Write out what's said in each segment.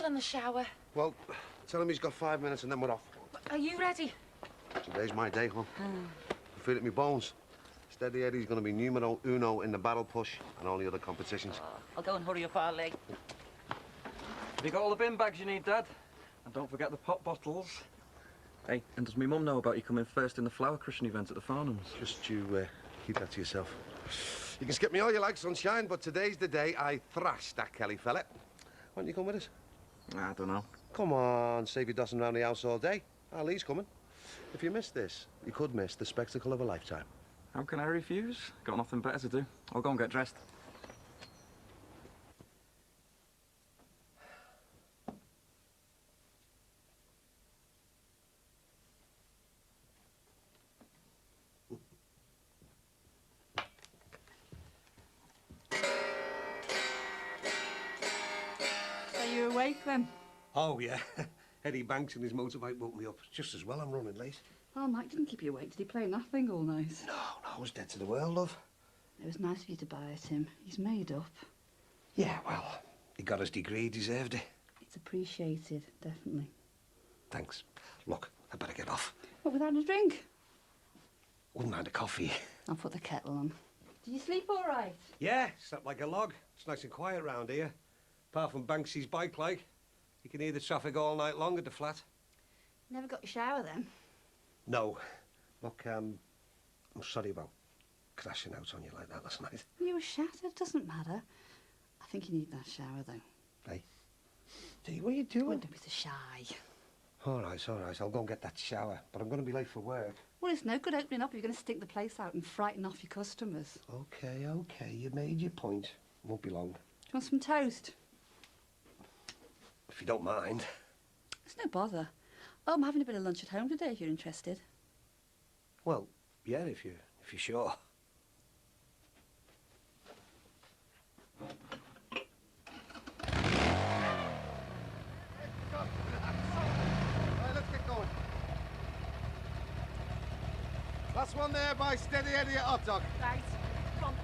still in the shower. Well, tell him he's got 5 minutes and then we're off. Are you ready? Today's my day, hon. I feel it in my bones. Steady Eddie's going to be numero uno in the barrel push and all the other competitions. I'll go and hurry up our leg. Have you got all the bin bags you need, Dad? And don't forget the pop bottles. Hey, and does me mum know about you coming first in the flower crushing event at the Farnhams? Just you keep that to yourself. You can skip me all you like, sunshine, but today's the day I thrashed that Kelly fella. Why don't you come with us? I don't know. Come on, save you dossing around the house all day. Lee's coming. If you miss this, you could miss the spectacle of a lifetime. How can I refuse? Got nothing better to do. I'll go and get dressed. Are you awake then? Oh, yeah. Eddie Banks and his motorbike woke me up. Just as well I'm running late. Oh, Mike didn't keep you awake. Did he play nothing all night? No, I was dead to the world, love. It was nice of you to buy it him. He's made up. Yeah, well, he got his degree, he deserved it. It's appreciated, definitely. Thanks. Look, I better get off. What, without a drink? Wouldn't mind a coffee. I'll put the kettle on. Did you sleep all right? Yeah, slept like a log. It's nice and quiet round here. Apart from Banksy's bike, like. You can hear the traffic all night long at the flat. Never got your shower then? No. Look, I'm sorry about crashing out on you like that last night. You were shattered. Doesn't matter. I think you need that shower, though. Hey. Dee, what are you doing? Oh, don't be so shy. All right. I'll go and get that shower. But I'm going to be late for work. Well, it's no good opening up. You're going to stink the place out and frighten off your customers. Okay. You made your point. Won't be long. Do you want some toast? If you don't mind. It's no bother. Oh, I'm having a bit of lunch at home today, if you're interested. Well, yeah, if you're sure. Right, let's get going. Last one there by Steady Eddie at Hot Dog. Right. Come on.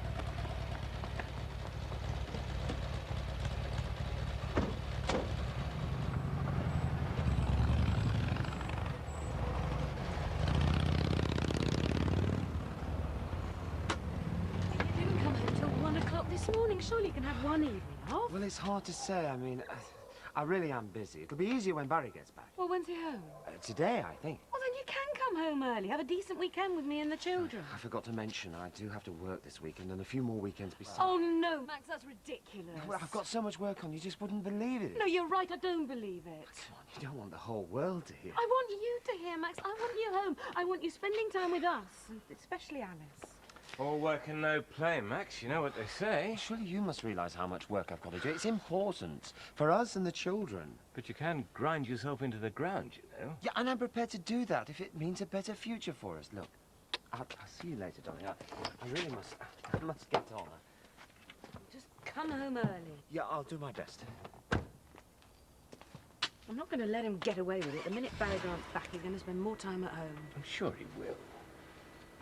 You didn't come home till 1 o'clock this morning. Surely you can have one evening off. Well, it's hard to say. I mean, I really am busy. It'll be easier when Barry gets back. Well, when's he home? Today, I think. Well, then you can come home early. Have a decent weekend with me and the children. I forgot to mention, I do have to work this weekend and a few more weekends besides. Oh, no, Max, that's ridiculous. Well, I've got so much work on, you just wouldn't believe it. No, you're right. I don't believe it. Come on, you don't want the whole world to hear. I want you to hear, Max. I want you home. I want you spending time with us, and especially Alice. All work and no play, Max. You know what they say. Surely you must realise how much work I've got to do. It's important for us and the children. But you can grind yourself into the ground, you know. Yeah, and I'm prepared to do that if it means a better future for us. Look, I'll see you later, darling. I really must get on. Just come home early. Yeah, I'll do my best. I'm not going to let him get away with it. The minute Barry Grant's back, he's going to spend more time at home. I'm sure he will.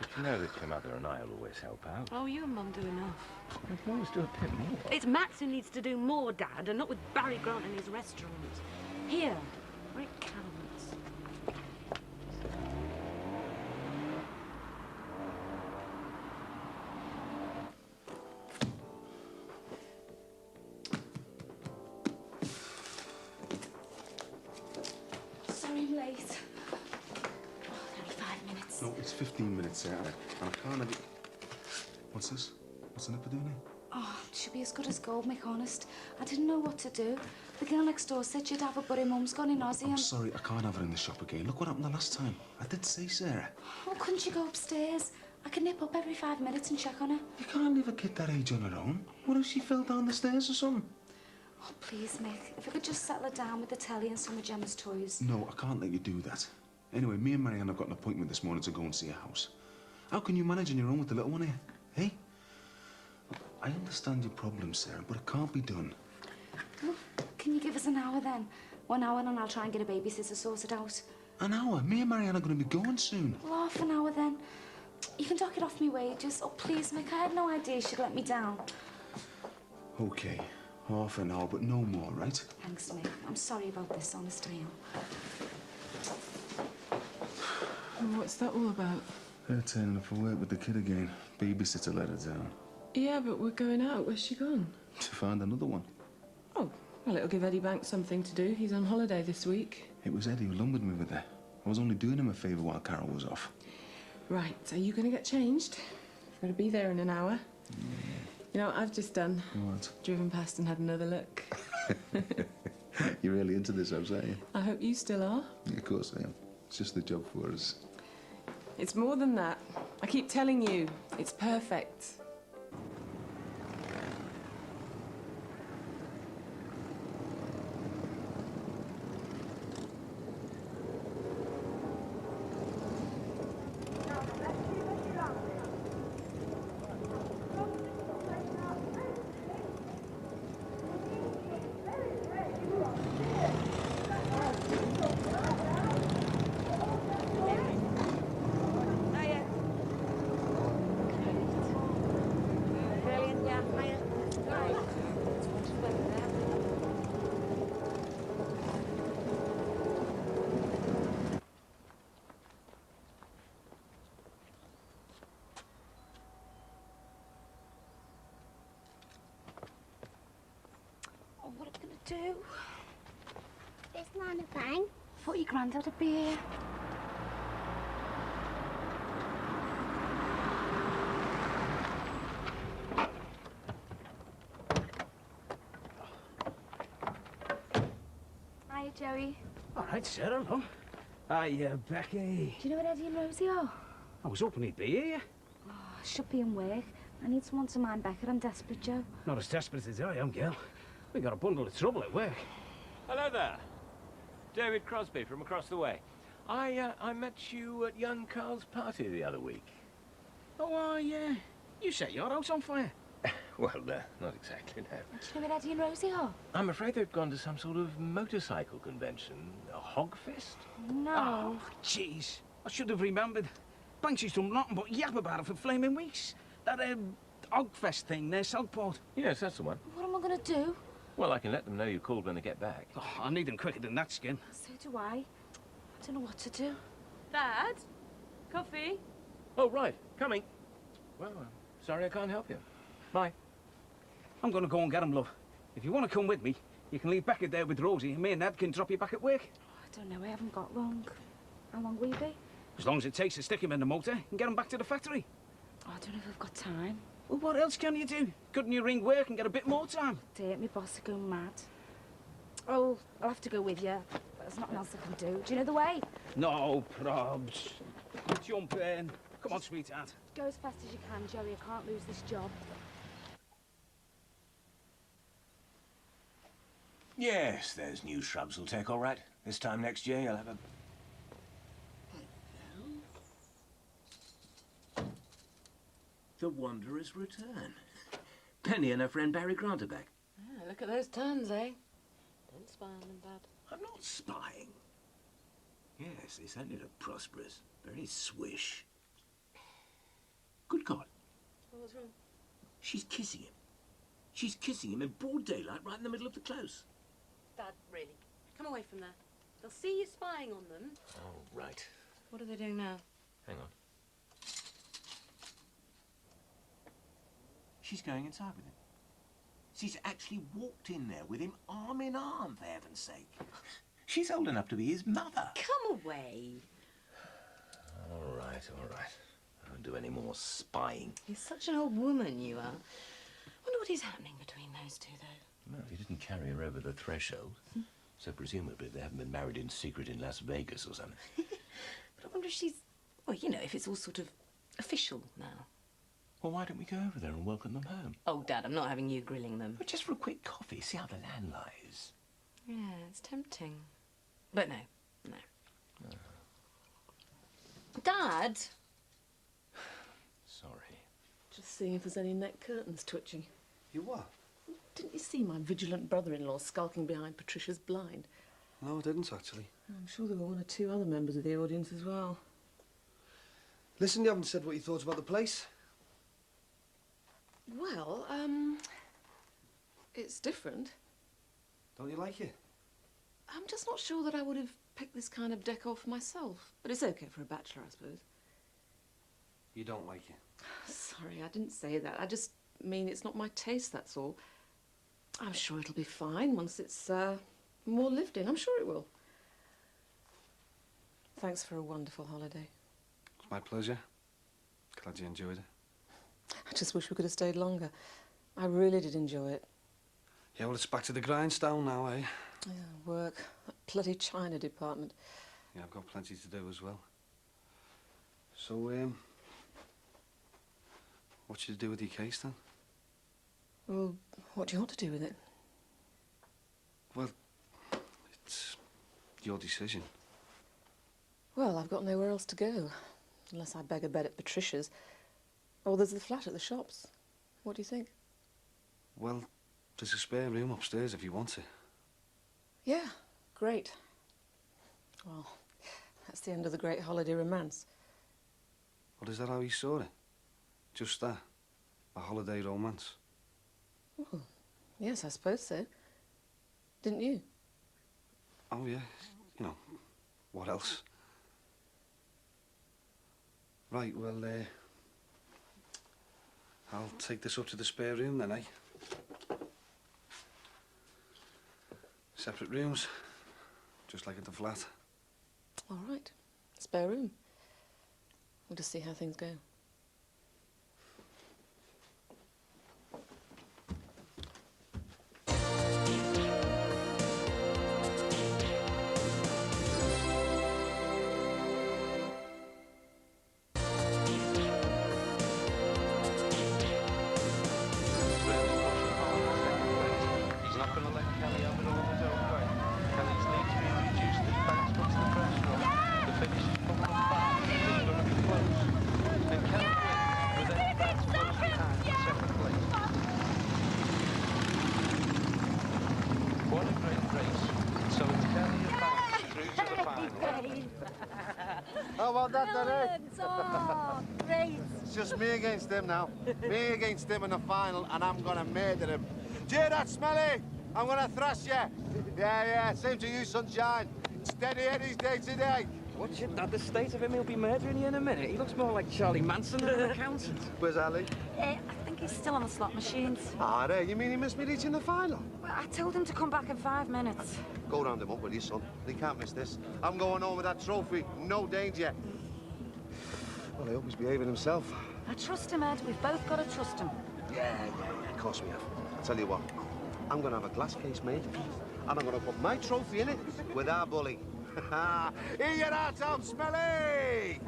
But you know that your mother and I will always help out. Oh, you and Mum do enough. We can always do a bit more. It's Max who needs to do more, Dad, and not with Barry Grant and his restaurant. Here, where it counts. Sorry I'm late. Oh, only 5 minutes. No, it's 15 minutes, Sarah. And I can't have it. What's this? What's an epidemic? Oh, it should be as good as gold, Mick, honest. I didn't know what to do. The girl next door said she'd have it, but her mum's gone in Aussie I'm and... sorry, I can't have her in the shop again. Look what happened the last time. I did say, Sarah. Oh, couldn't you go upstairs? I can nip up every 5 minutes and check on her. You can't leave a kid that age on her own. What if she fell down the stairs or something? Oh, please, Mick. If I could just settle her down with the telly and some of Gemma's toys. No, I can't let you do that. Anyway, me and Marianne have got an appointment this morning to go and see a house. How can you manage on your own with the little one here? Hey? I understand your problem, Sarah, but it can't be done. Well, can you give us an hour then? 1 hour and I'll try and get a babysitter sorted out. An hour? Me and Marianne are going to be going soon. Well, half an hour then. You can dock it off me wages. Oh, please, Mick, I had no idea she'd let me down. Okay, Half an hour, but no more, right? Thanks, Mick. I'm sorry about this, honest I am. What's that all about? Her turning up for work with the kid again. Babysitter let her down. Yeah, but we're going out. Where's she gone? To find another one. Oh, well, it'll give Eddie Banks something to do. He's on holiday this week. It was Eddie who lumbered me with her. I was only doing him a favour while Carol was off. Right, are you going to get changed? You've got to be there in an hour. You know what I've just done? What? Driven past and had another look. You're really into this house, aren't you? I hope you still are. Yeah, of course I am. It's just the job for us. It's more than that. I keep telling you, it's perfect. Oh, what are we going to do? Is Nana bang? I thought your granddad would be here. Hiya, Joey. All right, Sarah, hello. Hi, Becky. Do you know where Eddie and Rosie are? I was hoping he'd be here. Oh, I should be in work. I need someone to mind Becker. I'm desperate, Joe. Not as desperate as I am, girl. We got a bundle of trouble at work. Hello there. David Crosby from across the way. I met you at young Carl's party the other week. Oh, you set your house on fire. Well, not exactly, no. Do you know where Eddie and Rosie are? I'm afraid they've gone to some sort of motorcycle convention. A hogfest? No. Oh, jeez. I should have remembered. Banksy's done nothing but yap about it for flaming weeks. That, Ogfest thing near Southport. Yes, that's the one. What am I going to do? Well, I can let them know you called when they get back. Oh, I need them quicker than that, Skin. So do I. I don't know what to do. Dad? Coffee? Oh, right. Coming. Well, I'm sorry I can't help you. Bye. I'm going to go and get him, love. If you want to come with me, you can leave Becker there with Rosie, and me and Ned can drop you back at work. I don't know. I haven't got long. How long will you be? As long as it takes to stick him in the motor and get him back to the factory. Oh, I don't know if I've got time. Well, what else can you do? Couldn't you ring work and get a bit more time? Dear, my boss are going mad. Oh, I'll have to go with you. But there's nothing else I can do. Do you know the way? No probs. Jump in. Come on, sweetheart. Go as fast as you can, Joey. I can't lose this job. Yes, those new shrubs will take all right. This time next year, you'll have a... The Wanderer's return. Penny and her friend Barry Grant are back. Yeah, look at those turns, eh? Don't spy on them, Dad. I'm not spying. Yes, they certainly look prosperous. Very swish. Good God. Well, what's wrong? She's kissing him. She's kissing him in broad daylight right in the middle of the close. Dad, really? Come away from there. They'll see you spying on them. Oh, right. What are they doing now? Hang on. She's going inside with him. She's actually walked in there with him arm in arm, for heaven's sake. She's old enough to be his mother. Come away. All right, all right. I won't do any more spying. You're such an old woman, you are. Wonder what is happening between those two, though. Well, he didn't carry her over the threshold. So presumably they haven't been married in secret in Las Vegas or something. But I wonder if she's... Well, you know, if it's all sort of official now. Well, why don't we go over there and welcome them home? Oh, Dad, I'm not having you grilling them. But just for a quick coffee, see how the land lies. Yeah, it's tempting. But no, no. Dad! Sorry. Just seeing if there's any neck curtains twitching. You what? Didn't you see my vigilant brother-in-law skulking behind Patricia's blind? No, I didn't, actually. I'm sure there were one or two other members of the audience as well. Listen, you haven't said what you thought about the place. Well, It's different. Don't you like it? I'm just not sure that I would have picked this kind of decor for myself. But it's okay for a bachelor, I suppose. You don't like it? Sorry, I didn't say that. I just mean it's not my taste, that's all. I'm sure it'll be fine once it's more lived in. I'm sure it will. Thanks for a wonderful holiday. It's my pleasure. Glad you enjoyed it. I just wish we could have stayed longer. I really did enjoy it. Yeah, well, it's back to the grindstone now, eh? Yeah, work. That bloody China department. Yeah, I've got plenty to do as well. So, what should you do with your case, then? Well, what do you want to do with it? Well, it's your decision. Well, I've got nowhere else to go. Unless I beg a bed at Patricia's. Oh, there's the flat at the shops. What do you think? Well, there's a spare room upstairs if you want it. Yeah, great. Well, that's the end of the great holiday romance. Well, is that how you saw it? Just that? A holiday romance? Oh, yes, I suppose so. Didn't you? Oh, yeah. You know, what else? Right, well, I'll take this up to the spare room then, eh? Separate rooms, just like at the flat. All right. Spare room. We'll just see how things go. How about that, Derek? Oh, great. It's just me against him now. Me against him in the final, and I'm gonna murder him. Do you hear that, Smelly? I'm gonna thrash you. Yeah, same to you, sunshine. Steady Eddie's day today. What's your dad? The state of him, he'll be murdering you in a minute. He looks more like Charlie Manson than an accountant. Where's Ali? I think he's still on the slot machines. Ah, there. You mean he missed me reaching the final? Well, I told him to come back in 5 minutes. Go round him up with you, son. He can't miss this. I'm going home with that trophy. No danger. Well, I hope he's behaving himself. I trust him, Ed. We've both got to trust him. Yeah, of course we have. I'll tell you what. I'm going to have a glass case made, and I'm going to put my trophy in it with our bully. Here you are, Tom Smelly!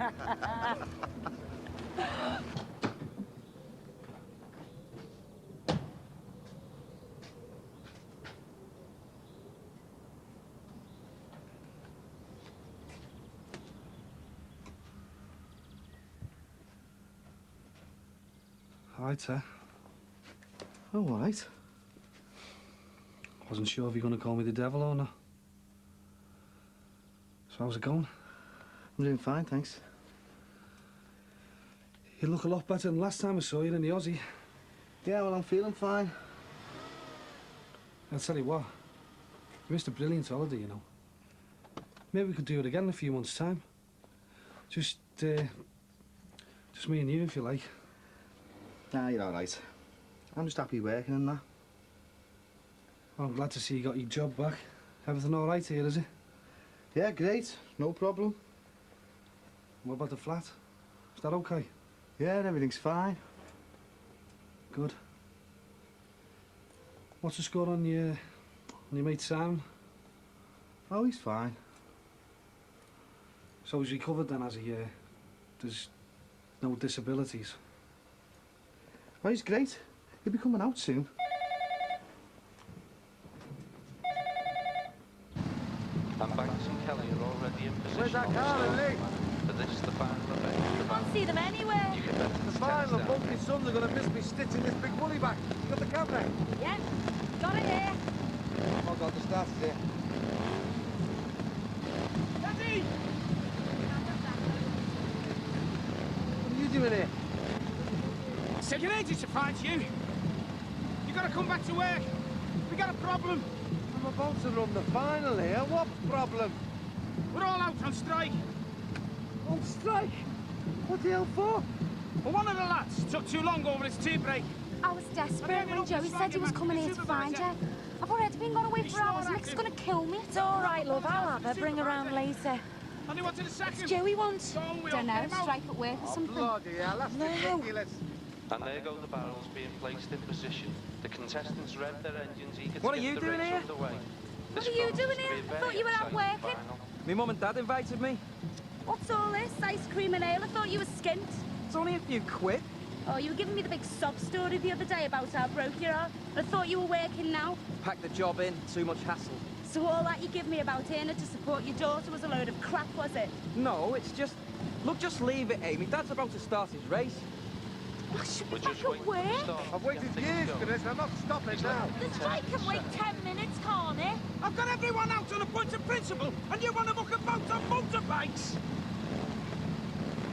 All right, sir. Oh, all right. Wasn't sure if you're going to call me the devil or not. So how's it going? I'm doing fine, thanks. You look a lot better than last time I saw you in the Aussie. Yeah, well, I'm feeling fine. I'll tell you what. You missed a brilliant holiday, you know. Maybe we could do it again in a few months' time. Just me and you, if you like. Nah, you're all right. I'm just happy working and that. Well, I'm glad to see you got your job back. Everything all right here, is it? Yeah, great. No problem. What about the flat? Is that okay? Yeah, everything's fine. Good. What's the score on your mate Sam? Oh, he's fine. So he's recovered then, has he? There's no disabilities? Oh, he's great. He'll be coming out soon. And Banks and Kelly are already in position. Where's that car, Lee? For this, the final event. I can't see them anywhere. You can bet The final, both my sons are going to miss me stitching this big woolly back. You got the camera? Yeah, got it here. Oh, God, the starter's here. Daddy! What are you doing here? It's taken ages to find you. You got to come back to work. We got a problem. I'm about to run the final here. What problem? We're all out on strike. On strike? What the hell for? Well, one of the lads took too long over his tea break. I was desperate when Joey said he was coming here to find you. I've already been gone away for hours. Mick's gonna kill me. It's all right, love. I'll have her. Bring her round later. And he wanted a second. Joey wants. Don't know, strike at work or something. Bloody hell, that's ridiculous. And there go the barrels being placed in position. The contestants rev their engines eager What to are get you the doing race here? underway. What are you doing here? I thought you were out working. My mum and dad invited me. What's all this? Ice cream and ale? I thought you were skint. It's only a few quid. Oh, you were giving me the big sob story the other day about how broke you are. I thought you were working now. Pack the job in, too much hassle. So all that you give me about earning to support your daughter was a load of crap, was it? No, it's just... Look, just leave it, Amy. Dad's about to start his race. Well, should We're we just back waiting at for the work? start. I've waited years for this. I'm not stopping now. The strike can wait 10 minutes, can't it? I've got everyone out on a point of principle, and you want to book a boat on motorbikes?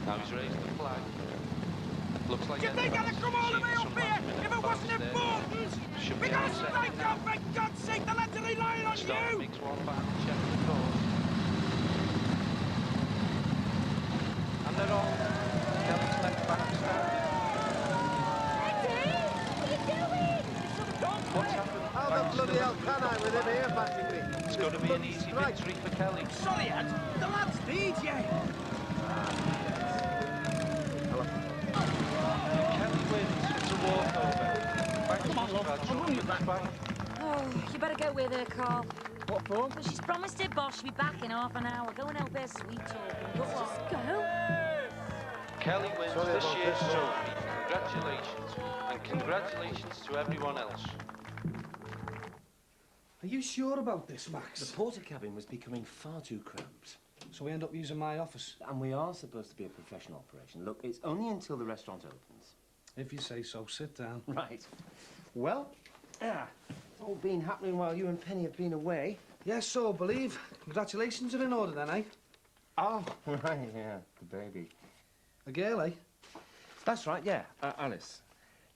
Now he's raised the flag. Looks like Do you think I'd have come all the way up here if it wasn't important? We got a strike on, for God's sake, the lads are relying on Start you! makes one back, check the course. And they're off. Kelly's left back started. What's happened? How the bloody hell can I with him here bashing me? It's going to be an easy victory for Kelly. Sorry, Ed. The lads need you. Kelly wins. It's a walkover. Come on, love. I'll run you back. Oh, you better get with her, Carl. What for? Well, she's promised her boss she'll be back in half an hour. Go and help her sweet talking. Go on. Just go. Kelly wins this year's trophy. Congratulations. And congratulations to everyone else. Are you sure about this, Max? The porter cabin was becoming far too cramped. So we end up using my office? And we are supposed to be a professional operation. Look, it's only until the restaurant opens. If you say so, sit down. Right. Well, it's all been happening while you and Penny have been away. Yes, so believe. Congratulations are in order then, eh? Oh, right, yeah, the baby. A girl, eh? That's right, yeah, Alice.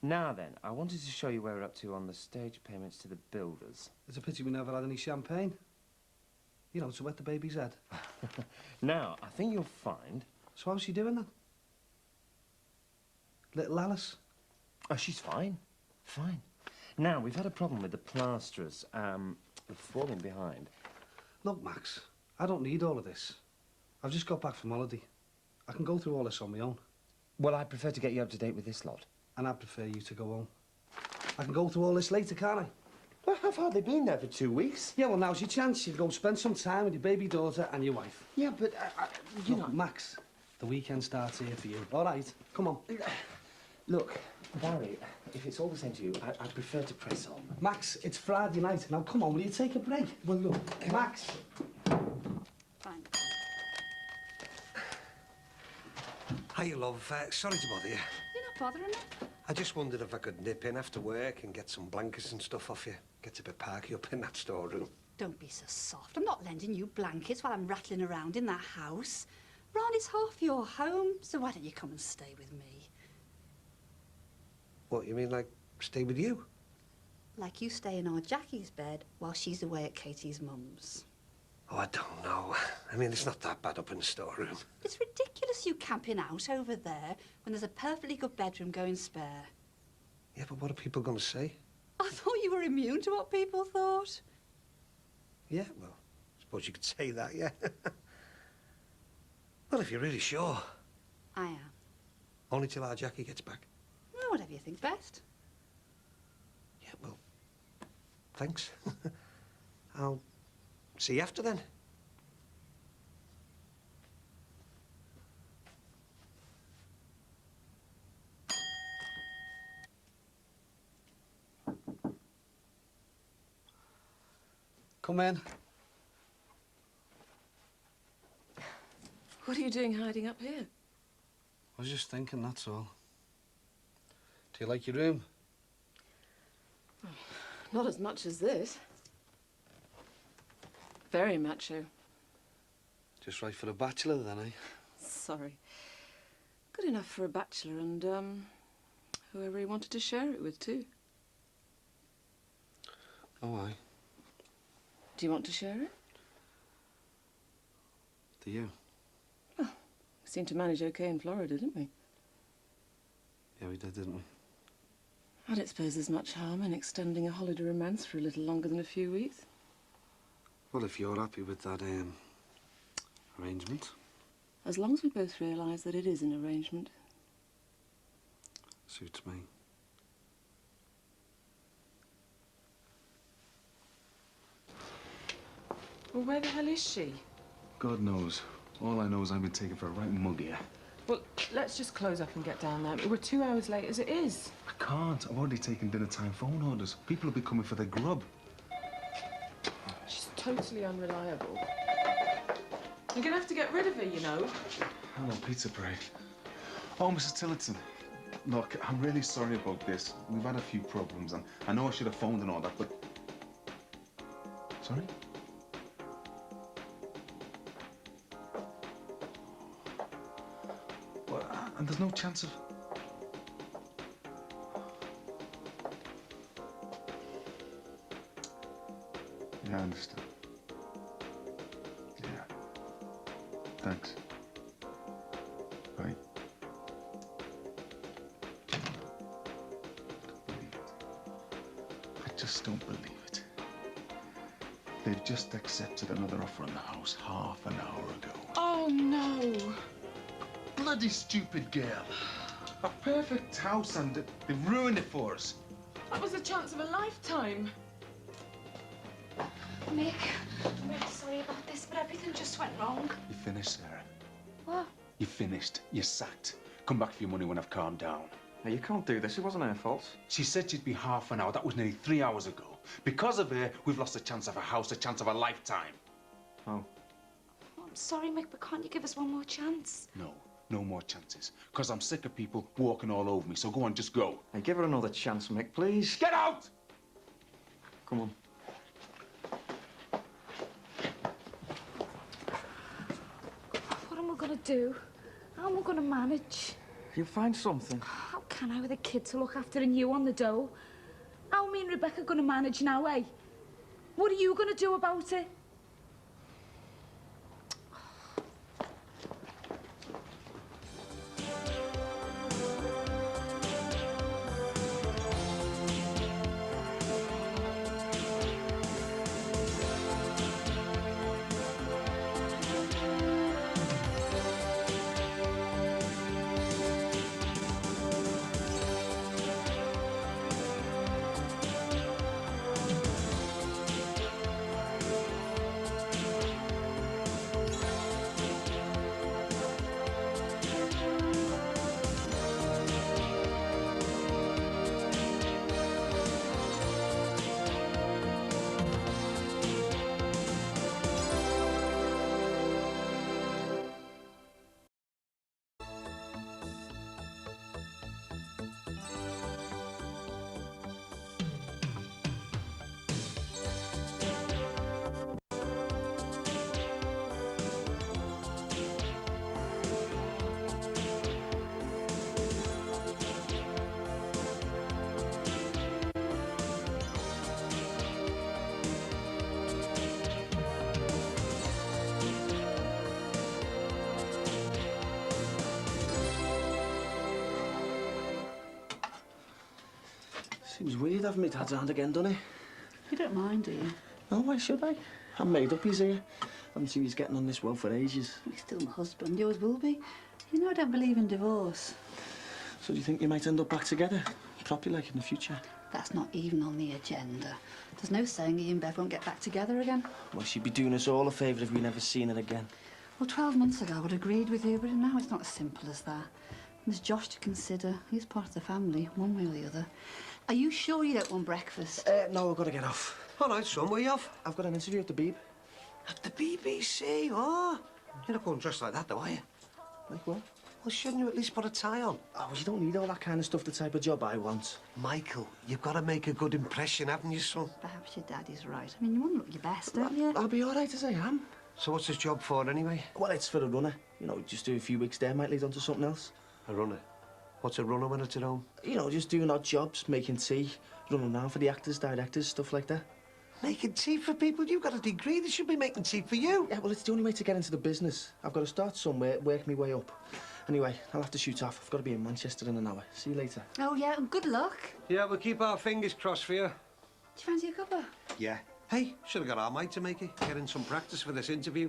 Now then, I wanted to show you where we're up to on the stage payments to the builders. It's a pity we never had any champagne. You know, to wet the baby's head. Now, I think you'll find... So how's she doing then? Little Alice? Oh, she's fine. Fine. Now, we've had a problem with the plasterers. They're falling behind. Look, Max, I don't need all of this. I've just got back from holiday. I can go through all this on my own. Well, I'd prefer to get you up to date with this lot. And I'd prefer you to go home. I can go through all this later, can't I? Well, how far have they been there for 2 weeks? Yeah, well, now's your chance. You go spend some time with your baby daughter and your wife. Yeah, but, you Look, know... Max, the weekend starts here for you. All right, come on. Look, Barry, if it's all the same to you, I'd prefer to press on. Max, it's Friday night. Now, come on, will you take a break? Well, look... Max. Fine. Hiya, love. Sorry to bother you. You're not bothering me. I just wondered if I could nip in after work and get some blankets and stuff off you. Gets a bit parky up in that storeroom. Don't be so soft. I'm not lending you blankets while I'm rattling around in that house. Ron, it's half your home, so why don't you come and stay with me? What, you mean like stay with you? Like you stay in our Jackie's bed while she's away at Katie's mum's. Oh, I don't know. I mean, it's not that bad up in the storeroom. It's ridiculous you camping out over there when there's a perfectly good bedroom going spare. Yeah, but what are people going to say? I thought you were immune to what people thought. Yeah, well, I suppose you could say that, yeah. Well, if you're really sure. I am. Only till our Jackie gets back. Well, whatever you think's best. Yeah, well, thanks. I'll see you after then. Come in. What are you doing hiding up here? I was just thinking, that's all. Do you like your room? Not as much as this. Very macho. Just right for a bachelor then, eh? Sorry. Good enough for a bachelor and, whoever he wanted to share it with, too. Oh, aye. Do you want to share it? Do you? We seemed to manage okay in Florida, didn't we? Yeah, we did, didn't we? I don't suppose there's much harm in extending a holiday romance for a little longer than a few weeks. Well, if you're happy with that, arrangement. As long as we both realise that it is an arrangement. Suits me. Well, where the hell is she? God knows. All I know is I've been taken for a right mug here. Well, let's just close up and get down there. We're 2 hours late as it is. I can't. I've already taken dinner time phone orders. People will be coming for their grub. She's totally unreliable. You're gonna have to get rid of her, you know. Hello, pizza parade. Oh, Mrs. Tillotson. Look, I'm really sorry about this. We've had a few problems, and I know I should have phoned and all that, but... Sorry? Well, and there's no chance of... Yeah, I understand. Yeah. Thanks. Bye. I just don't believe it. They've just accepted another offer on the house half an hour ago. Oh, no. Bloody stupid girl. A perfect house, and they've ruined it for us. That was the chance of a lifetime. Mick, I'm really sorry about this, but everything just went wrong. You finished, Sarah. What? You finished. You're sacked. Come back for your money when I've calmed down. Hey, you can't do this. It wasn't her fault. She said she'd be half an hour. That was nearly 3 hours ago. Because of her, we've lost a chance of a house, a chance of a lifetime. Oh. I'm sorry, Mick, but can't you give us one more chance? No. No more chances. Because I'm sick of people walking all over me. So go on, just go. Hey, give her another chance, Mick, please. Get out! Come on. What am I gonna do? How am I gonna manage? You'll find something. How can I with a kid to look after and you on the dole? How are me and Rebecca gonna manage now, eh? What are you gonna do about it? Seems weird having my dad's hand again, doesn't it? You don't mind, do you? No, why should I? I'm made up, he's here. Haven't seen he's getting on this well for ages. He's still my husband, yours will be. You know I don't believe in divorce. So do you think you might end up back together? Properly, like in the future? That's not even on the agenda. There's no saying he and Bev won't get back together again. Well, she'd be doing us all a favour if we never seen her again. Well, 12 months ago I would have agreed with you, but now it's not as simple as that. There's Josh to consider. He's part of the family, one way or the other. Are you sure you don't want breakfast? No, I've got to get off. All right, son, where you off? I've got an interview at the Beeb. At the BBC, oh. You're not going dressed like that, though, are you? Like what? Well, shouldn't you at least put a tie on? Oh, well, you don't need all that kind of stuff, the type of job I want. Michael, you've got to make a good impression, haven't you, son? Perhaps your daddy's right. I mean, you want to look your best, don't you? I'll be all right as I am. So what's this job for, anyway? Well, it's for a runner. You know, just do a few weeks there, might lead on to something else. A runner? What's a runner when it's at home? You know, just doing odd jobs, making tea, running around for the actors, directors, stuff like that. Making tea for people? You've got a degree. They should be making tea for you. Yeah, well, it's the only way to get into the business. I've got to start somewhere, work my way up. Anyway, I'll have to shoot off. I've got to be in Manchester in an hour. See you later. Oh, yeah, and good luck. Yeah, we'll keep our fingers crossed for you. Do you fancy a cuppa? Yeah. Hey, should have got our mate to make it. Get in some practice for this interview.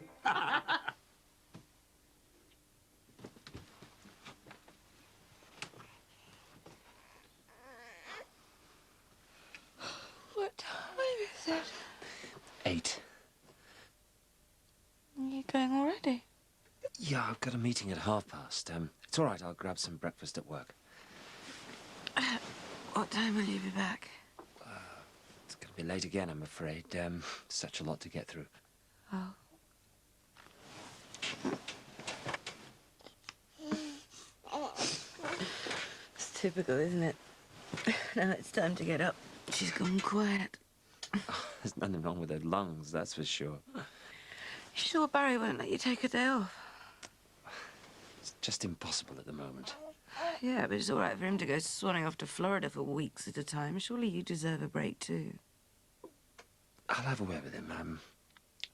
What time is it? 8. Are you going already? Yeah, I've got a meeting at past. It's all right, I'll grab some breakfast at work. What time will you be back? It's going to be late again, I'm afraid. Such a lot to get through. Oh. It's typical, isn't it? Now it's time to get up. She's gone quiet. There's nothing wrong with her lungs, that's for sure. You sure Barry won't let you take a day off? It's just impossible at the moment. Yeah, but it's all right for him to go swanning off to Florida for weeks at a time. Surely you deserve a break too. I'll have a word with him.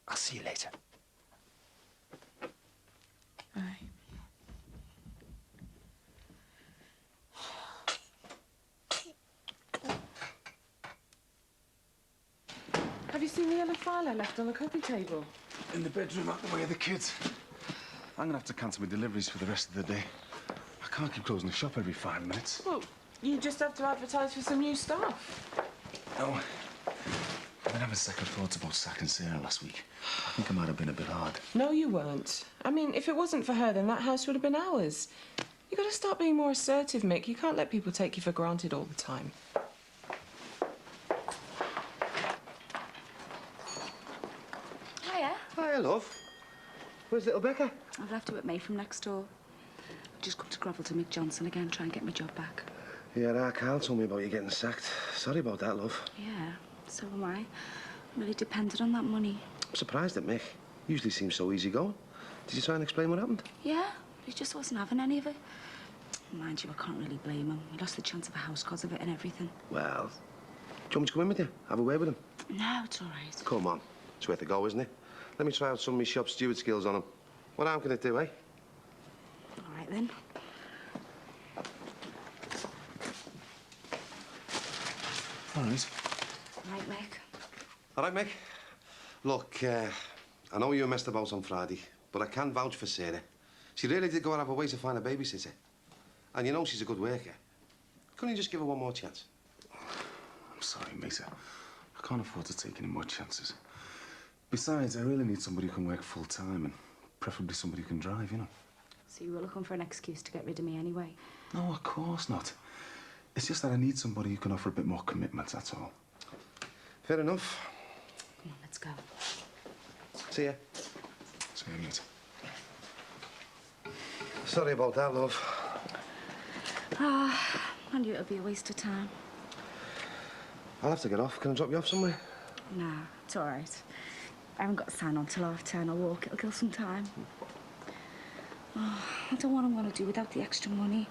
I'll see you later. Bye. Have you seen the yellow file I left on the coffee table? In the bedroom, out the way of the kids. I'm gonna have to cancel my deliveries for the rest of the day. I can't keep closing the shop every 5 minutes. Well, you just have to advertise for some new staff. No. I've been having second thoughts about sacking Sarah last week. I think I might have been a bit hard. No, you weren't. I mean, if it wasn't for her, then that house would have been ours. You got to start being more assertive, Mick. You can't let people take you for granted all the time. Hiya. Hiya, love. Where's little Becca? I've left her with me from next door. I've just got to grovel to Mick Johnson again, try and get my job back. Yeah, our Carl told me about you getting sacked. Sorry about that, love. Yeah, so am I. Really depended on that money. I'm surprised at Mick. Usually seems so easy going. Did you try and explain what happened? Yeah, he just wasn't having any of it. Mind you, I can't really blame him. He lost the chance of a house because of it and everything. Well, do you want me to come in with you? Have a word with him? No, it's all right. Come on. It's worth a go, isn't it? Let me try out some of my shop steward skills on him. What harm can it do, eh? All right, then. All right. Right, Mick. All right, Mick. Look, I know you messed about on Friday, but I can vouch for Sarah. She really did go out of her way to find a babysitter. And you know she's a good worker. Couldn't you just give her one more chance? I'm sorry, mate. I can't afford to take any more chances. Besides, I really need somebody who can work full-time and preferably somebody who can drive, you know. So you were looking for an excuse to get rid of me anyway? No, of course not. It's just that I need somebody who can offer a bit more commitment, that's all. Fair enough. Come on, let's go. See ya. See you, mate. Sorry about that, love. Ah, I knew it would be a waste of time. I'll have to get off. Can I drop you off somewhere? Nah, it's all right. I haven't got to sign on till 10:30. I'll walk. It'll kill some time. Oh, I don't know what I'm going to do without the extra money.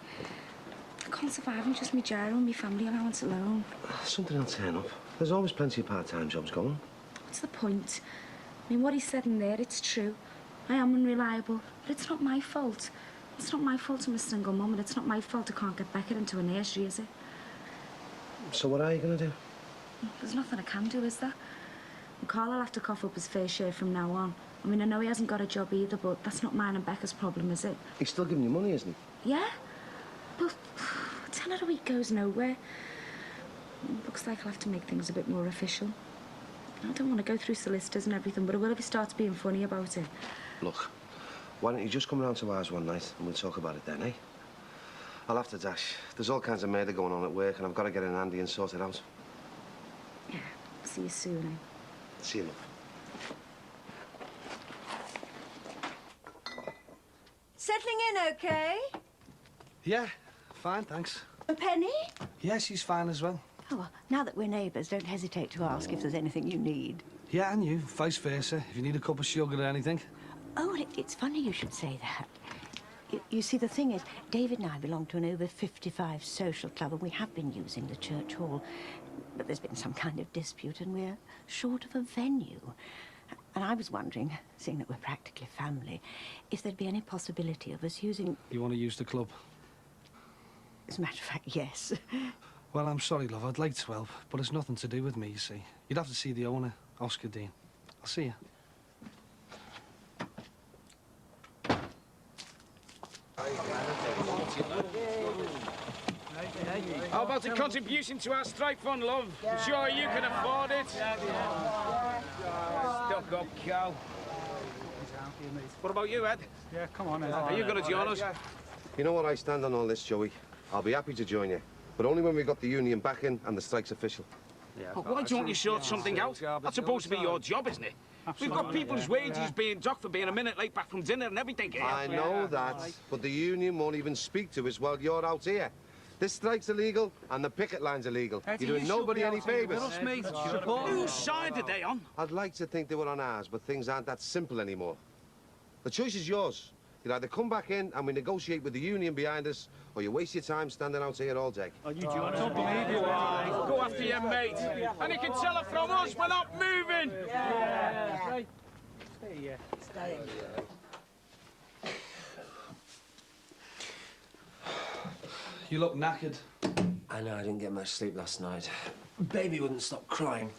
I can't survive on just me gyro and my family allowance alone. Something will turn up. There's always plenty of part-time jobs going. What's the point? I mean, what he said in there, it's true. I am unreliable, but it's not my fault. It's not my fault I'm a single mum, and it's not my fault I can't get Beckett into a nursery, is it? So what are you going to do? There's nothing I can do, is there? And Carl will have to cough up his fair share from now on. I mean, I know he hasn't got a job either, but that's not mine and Becca's problem, is it? He's still giving you money, isn't he? Yeah? But £10 a week goes nowhere. Looks like I'll have to make things a bit more official. I don't want to go through solicitors and everything, but I will if he starts being funny about it. Look, why don't you just come round to ours one night and we'll talk about it then, eh? I'll have to dash. There's all kinds of murder going on at work and I've got to get in handy and sort it out. Yeah, see you soon, eh? See you, love. Settling in okay? Yeah, fine, thanks. And Penny? Yeah, she's fine as well. Oh, well, now that we're neighbours, don't hesitate to ask if there's anything you need. Yeah, and you, vice versa. If you need a cup of sugar or anything. Oh, it's funny you should say that. You see, the thing is, David and I belong to an over 55 social club, and we have been using the church hall. But there's been some kind of dispute, and we're short of a venue. And I was wondering, seeing that we're practically family, if there'd be any possibility of us using... You want to use the club? As a matter of fact, yes. Well, I'm sorry, love. I'd like to help, but it's nothing to do with me, you see. You'd have to see the owner, Oscar Dean. I'll see you. How about a contribution to our strike fund, love? I'm sure you can afford it. Stuck up cow. What about you, Ed? Yeah, come on, Ed. Are you going to join us? You know what I stand on all this, Joey? I'll be happy to join you, but only when we've got the union backing and the strike's official. But why don't you sort something out? That's supposed to be your job, isn't it? We've got people's wages being docked for being a minute late back from dinner and everything. I know that, but the union won't even speak to us while you're out here. This strike's illegal and the picket line's illegal. You're doing nobody any favours. Whose side are they on? I'd like to think they were on ours, but things aren't that simple anymore. The choice is yours. You'll either come back in and we negotiate with the union behind us, or you waste your time standing out here all day. I don't believe you. Go after your mate. And you can tell her from us we're not moving. Yeah. Stay here. Stay here. You look knackered. I know, I didn't get much sleep last night. Baby wouldn't stop crying.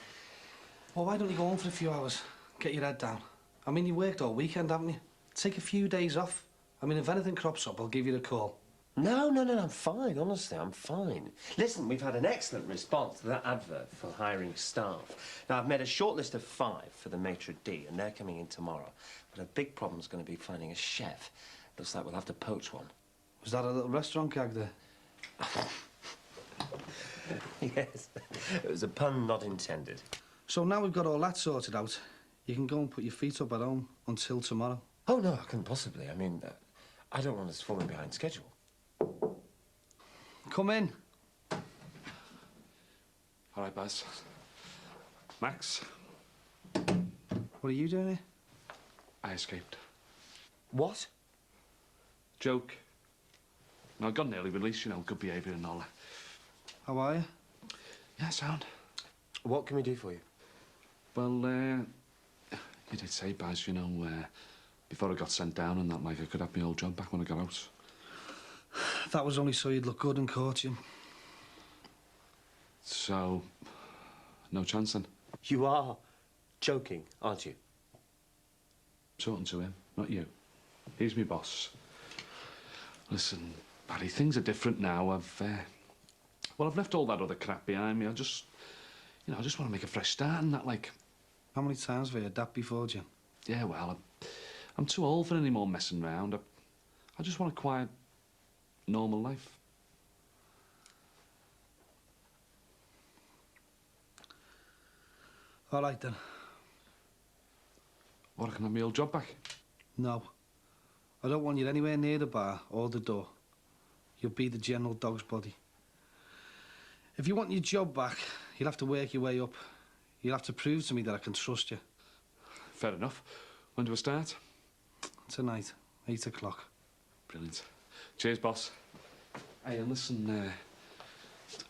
Well, why don't you go home for a few hours? Get your head down. I mean, you worked all weekend, haven't you? Take a few days off. I mean, if anything crops up, I'll give you a call. No, I'm fine, honestly, I'm fine. Listen, we've had an excellent response to that advert for hiring staff. Now, I've made a short list of 5 for the maitre d', and they're coming in tomorrow. But a big problem's going to be finding a chef. Looks like we'll have to poach one. Was that a little restaurant gag there? Yes, it was a pun not intended. So now we've got all that sorted out, you can go and put your feet up at home until tomorrow. Oh, no, I couldn't possibly. I mean, I don't want us falling behind schedule. Come in. All right, Baz. Max. What are you doing here? I escaped. What? Joke. No, I got an early release, you know, good behaviour and all that. How are you? Yeah, sound. What can we do for you? Well, you did say, Baz, you know, before I got sent down and that, like, I could have my old job back when I got out. That was only so you'd look good in court, Jim. So, no chance then? You are joking, aren't you? Talking to him, not you. He's my boss. Listen, Barry, things are different now. I've left all that other crap behind me. I just want to make a fresh start and that, like... How many times have you heard that before, Jim? Yeah, well, I'm too old for any more messing around. I just want a quiet, normal life. All right, then. What, I can have my old job back? No. I don't want you anywhere near the bar or the door. You'll be the general dog's body. If you want your job back, you'll have to work your way up. You'll have to prove to me that I can trust you. Fair enough. When do I start? Tonight, 8 o'clock. Brilliant. Cheers, boss. Hey, and listen,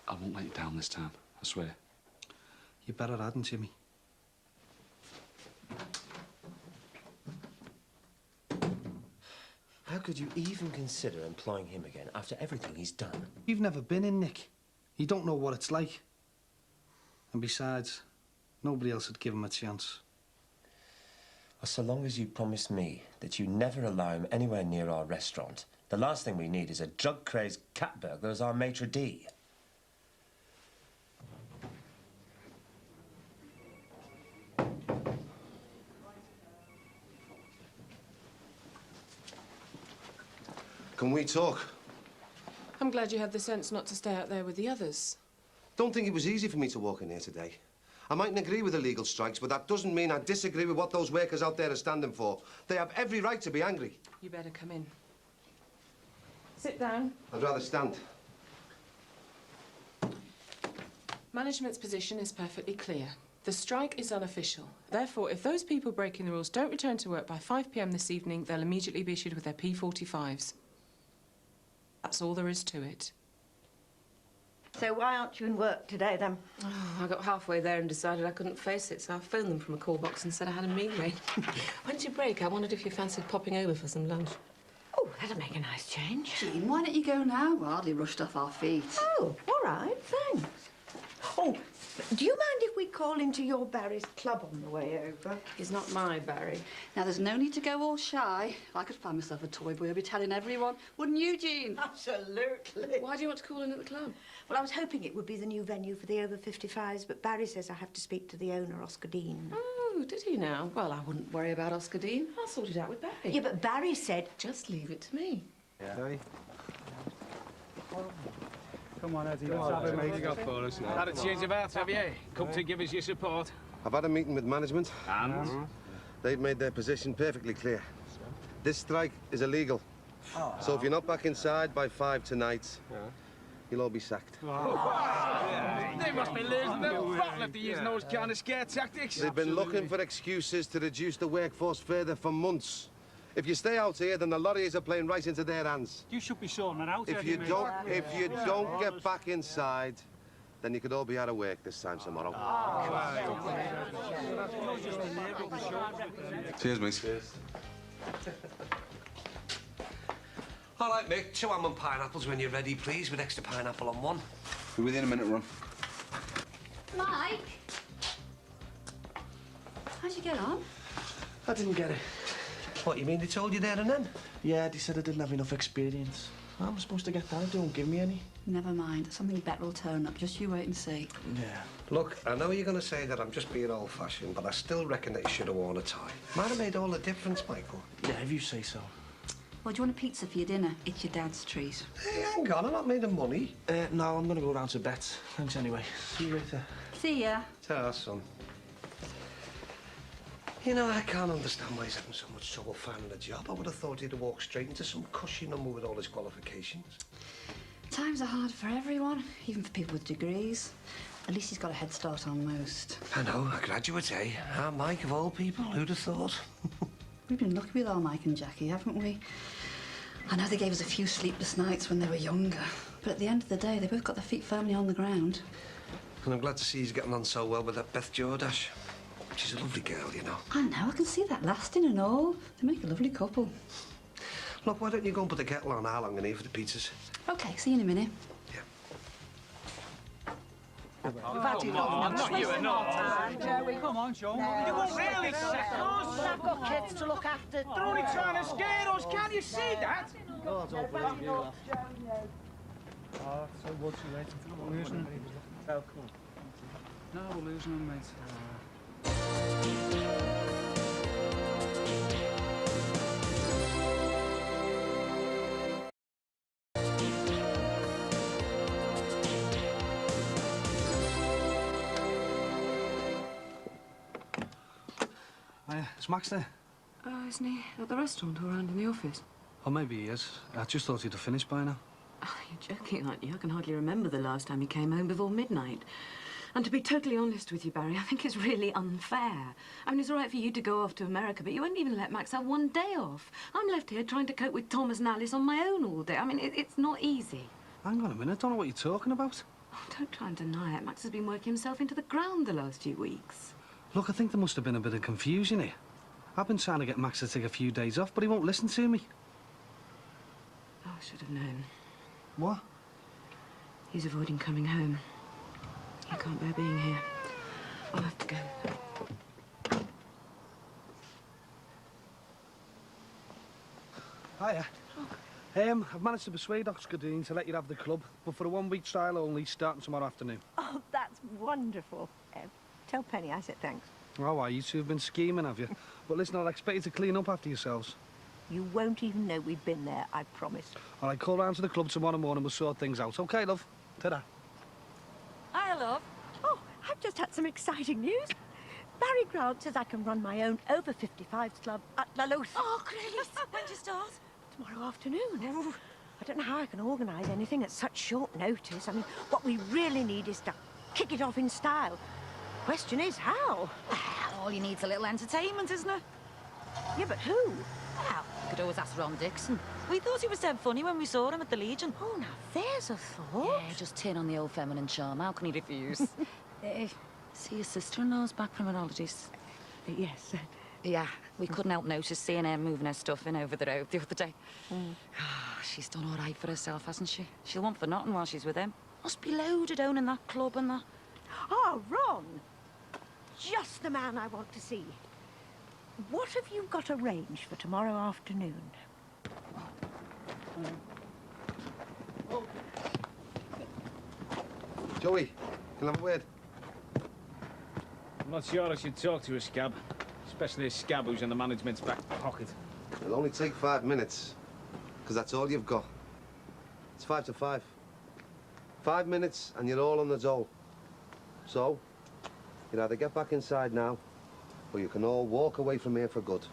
I won't let you down this time, I swear. You better hadn't, Jimmy. How could you even consider employing him again after everything he's done? You've never been in, Nick. You don't know what it's like. And besides, nobody else would give him a chance. Well, so long as you promise me that you never allow him anywhere near our restaurant, the last thing we need is a drug-crazed cat burglar as our maitre d'. Can we talk? I'm glad you had the sense not to stay out there with the others. Don't think it was easy for me to walk in here today. I mightn't agree with illegal strikes, but that doesn't mean I disagree with what those workers out there are standing for. They have every right to be angry. You better come in. Sit down. I'd rather stand. Management's position is perfectly clear. The strike is unofficial. Therefore, if those people breaking the rules don't return to work by 5 p.m. this evening, they'll immediately be issued with their P45s. That's all there is to it. So why aren't you in work today, then? Oh, I got halfway there and decided I couldn't face it, so I phoned them from a call box and said I had a migraine. When's your break? I wondered if you fancied popping over for some lunch. Oh, that'll make a nice change. Jean, why don't you go now? We're hardly rushed off our feet. Oh, all right, thanks. Oh, do you mind if we call into your Barry's club on the way over? He's not my Barry. Now, there's no need to go all shy. If I could find myself a toy boy, I'd be telling everyone. Wouldn't you, Jean? Absolutely. Why do you want to call in at the club? Well, I was hoping it would be the new venue for the over-55s, but Barry says I have to speak to the owner, Oscar Dean. Oh, did he now? Well, I wouldn't worry about Oscar Dean. I'll sort it out with Barry. Yeah, but Barry said... Just leave it to me. Yeah. Come on, Eddie, let's have it, mate. You got for us now. Had a change of heart, have you? Come to give us your support. I've had a meeting with management. And? They've made their position perfectly clear. This strike is illegal. Oh. So if you're not back inside by 5 tonight, you'll all be sacked. They must be losing their throttle if they're using those kind of scare tactics. They've been looking for excuses to reduce the workforce further for months. If you stay out here, then the lorries are playing right into their hands. You should be sorting it out. If you don't get back inside, then you could all be out of work this time tomorrow. Cheers, mate. Cheers. All right, Mick. 2 almond pineapples when you're ready, please, with extra pineapple on one. Be with you in a minute, Ron. Mike? How'd you get on? I didn't get it. What, you mean they told you there and then? Yeah, they said I didn't have enough experience. How am I supposed to get that? They don't give me any. Never mind. Something better will turn up. Just you wait and see. Yeah. Look, I know you're going to say that I'm just being old-fashioned, but I still reckon that you should have worn a tie. Might have made all the difference, Michael. Yeah, if you say so. Well, do you want a pizza for your dinner? It's your dad's treat. Hey, hang on, I'm not made of money. No, I'm going to go round to Bet's. Thanks anyway. See you later. See ya. Ta, son. You know, I can't understand why he's having so much trouble finding a job. I would have thought he'd have walked straight into some cushy number with all his qualifications. Times are hard for everyone, even for people with degrees. At least he's got a head start on most. I know, a graduate, eh? Our Mike, of all people, who'd have thought? We've been lucky with our Mike and Jackie, haven't we? I know they gave us a few sleepless nights when they were younger, but at the end of the day, they both got their feet firmly on the ground. And I'm glad to see he's getting on so well with that Beth Jordash. She's a lovely girl, you know. I know, I can see that lasting and all. They make a lovely couple. Look, why don't you go and put the kettle on? I'll hang in here for the pizzas. OK, see you in a minute. Not you, not Joey. Come on, Sean. You won't really set us. I've got kids to look after. They're only trying to scare us. Can't you see that? God, don't believe you, lass. Oh, so what's you waiting for? We're losing them. Oh, cool. No, we're losing them, mate. Is Max there? Oh, isn't he at the restaurant or around in the office? Oh, maybe he is. I just thought he'd have finished by now. Oh, you're joking, aren't you? I can hardly remember the last time he came home before midnight. And to be totally honest with you, Barry, I think it's really unfair. I mean, it's all right for you to go off to America, but you won't even let Max have one day off. I'm left here trying to cope with Thomas and Alice on my own all day. I mean, it's not easy. Hang on a minute, I don't know what you're talking about. Oh, don't try and deny it. Max has been working himself into the ground the last few weeks. Look, I think there must have been a bit of confusion here. I've been trying to get Max to take a few days off, but he won't listen to me. Oh, I should have known. What? He's avoiding coming home. He can't bear being here. I'll have to go. Hiya. I've managed to persuade Oscar Dean to let you have the club, but for a 1-week trial only, starting tomorrow afternoon. Oh, that's wonderful. Tell Penny I said thanks. Oh, why, you two have been scheming, have you? But listen, I'll expect you to clean up after yourselves. You won't even know we've been there, I promise. All right, call round to the club tomorrow morning, we'll sort things out. OK, love? Ta-da. Hi, love. Oh, I've just had some exciting news. Barry Grant says I can run my own over-55s club at La Luz. Oh, great. When do you start? Tomorrow afternoon. Ooh, I don't know how I can organise anything at such short notice. I mean, what we really need is to kick it off in style. Question is, how? All you need's a little entertainment, isn't it? Yeah, but who? Well, you could always ask Ron Dixon. We thought he was dead funny when we saw him at the Legion. Oh, now there's a thought. Yeah, just tin on the old feminine charm. How can he refuse? See, your sister-in-law's back from her holidays. Yes. Yeah, we couldn't help notice seeing her moving her stuff in over the road the other day. She's done all right for herself, hasn't she? She'll want for nothing while she's with him. Must be loaded owning that club and that. Oh, Ron! Just the man I want to see. What have you got arranged for tomorrow afternoon? Joey, can I have a word? I'm not sure I should talk to a scab. Especially a scab who's in the management's back pocket. It'll only take 5 minutes, because that's all you've got. It's 5 to 5. 5 minutes and you're all on the dole. So, you'll either get back inside now, or you can all walk away from here for good.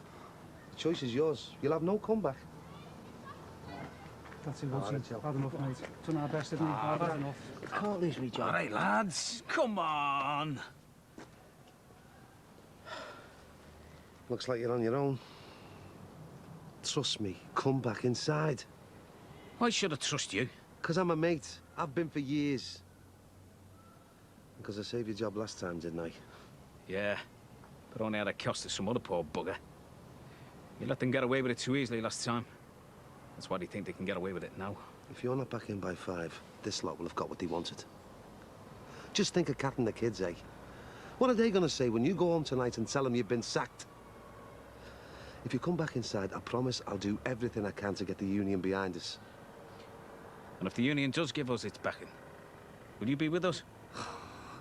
The choice is yours. You'll have no comeback. That's it, Wilson. Bad enough, mate. Done our best, haven't we? Bad enough. Can't lose me, John. All right, lads. Come on. Looks like you're on your own. Trust me, come back inside. Why should I trust you? Because I'm a mate. I've been for years. Because I saved your job last time, didn't I? Yeah, but only at a cost to some other poor bugger. You let them get away with it too easily last time. That's why they think they can get away with it now. If you're not back in by 5, this lot will have got what they wanted. Just think of Cat and the kids, eh? What are they going to say when you go home tonight and tell them you've been sacked? If you come back inside, I promise I'll do everything I can to get the union behind us. And if the union does give us its backing, will you be with us?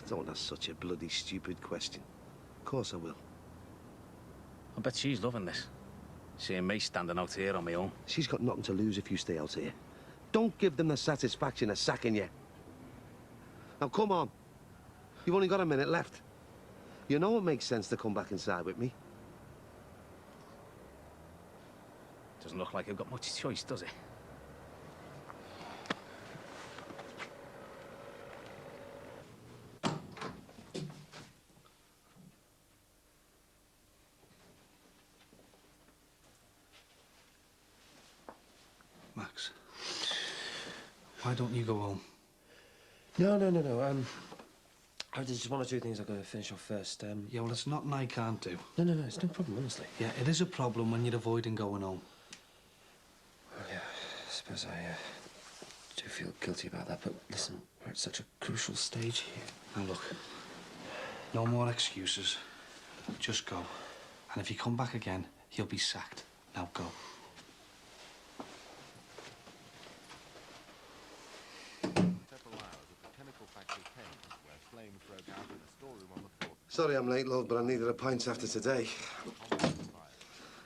Don't ask such a bloody stupid question. Of course I will. I bet she's loving this. Seeing me standing out here on my own. She's got nothing to lose if you stay out here. Don't give them the satisfaction of sacking you. Now, come on. You've only got a minute left. You know it makes sense to come back inside with me. Doesn't look like I've got much choice, does it? Max, why don't you go home? No. There's just one or two things I've got to finish off first. Yeah, well, it's nothing I can't do. No, it's no problem, honestly. Yeah, it is a problem when you're avoiding going home. Well, yeah, I suppose I do feel guilty about that, but listen, we're at such a crucial stage here. Now, look, no more excuses. Just go. And if you come back again, you'll be sacked. Now, go. Sorry I'm late, love, but I needed a pint after today.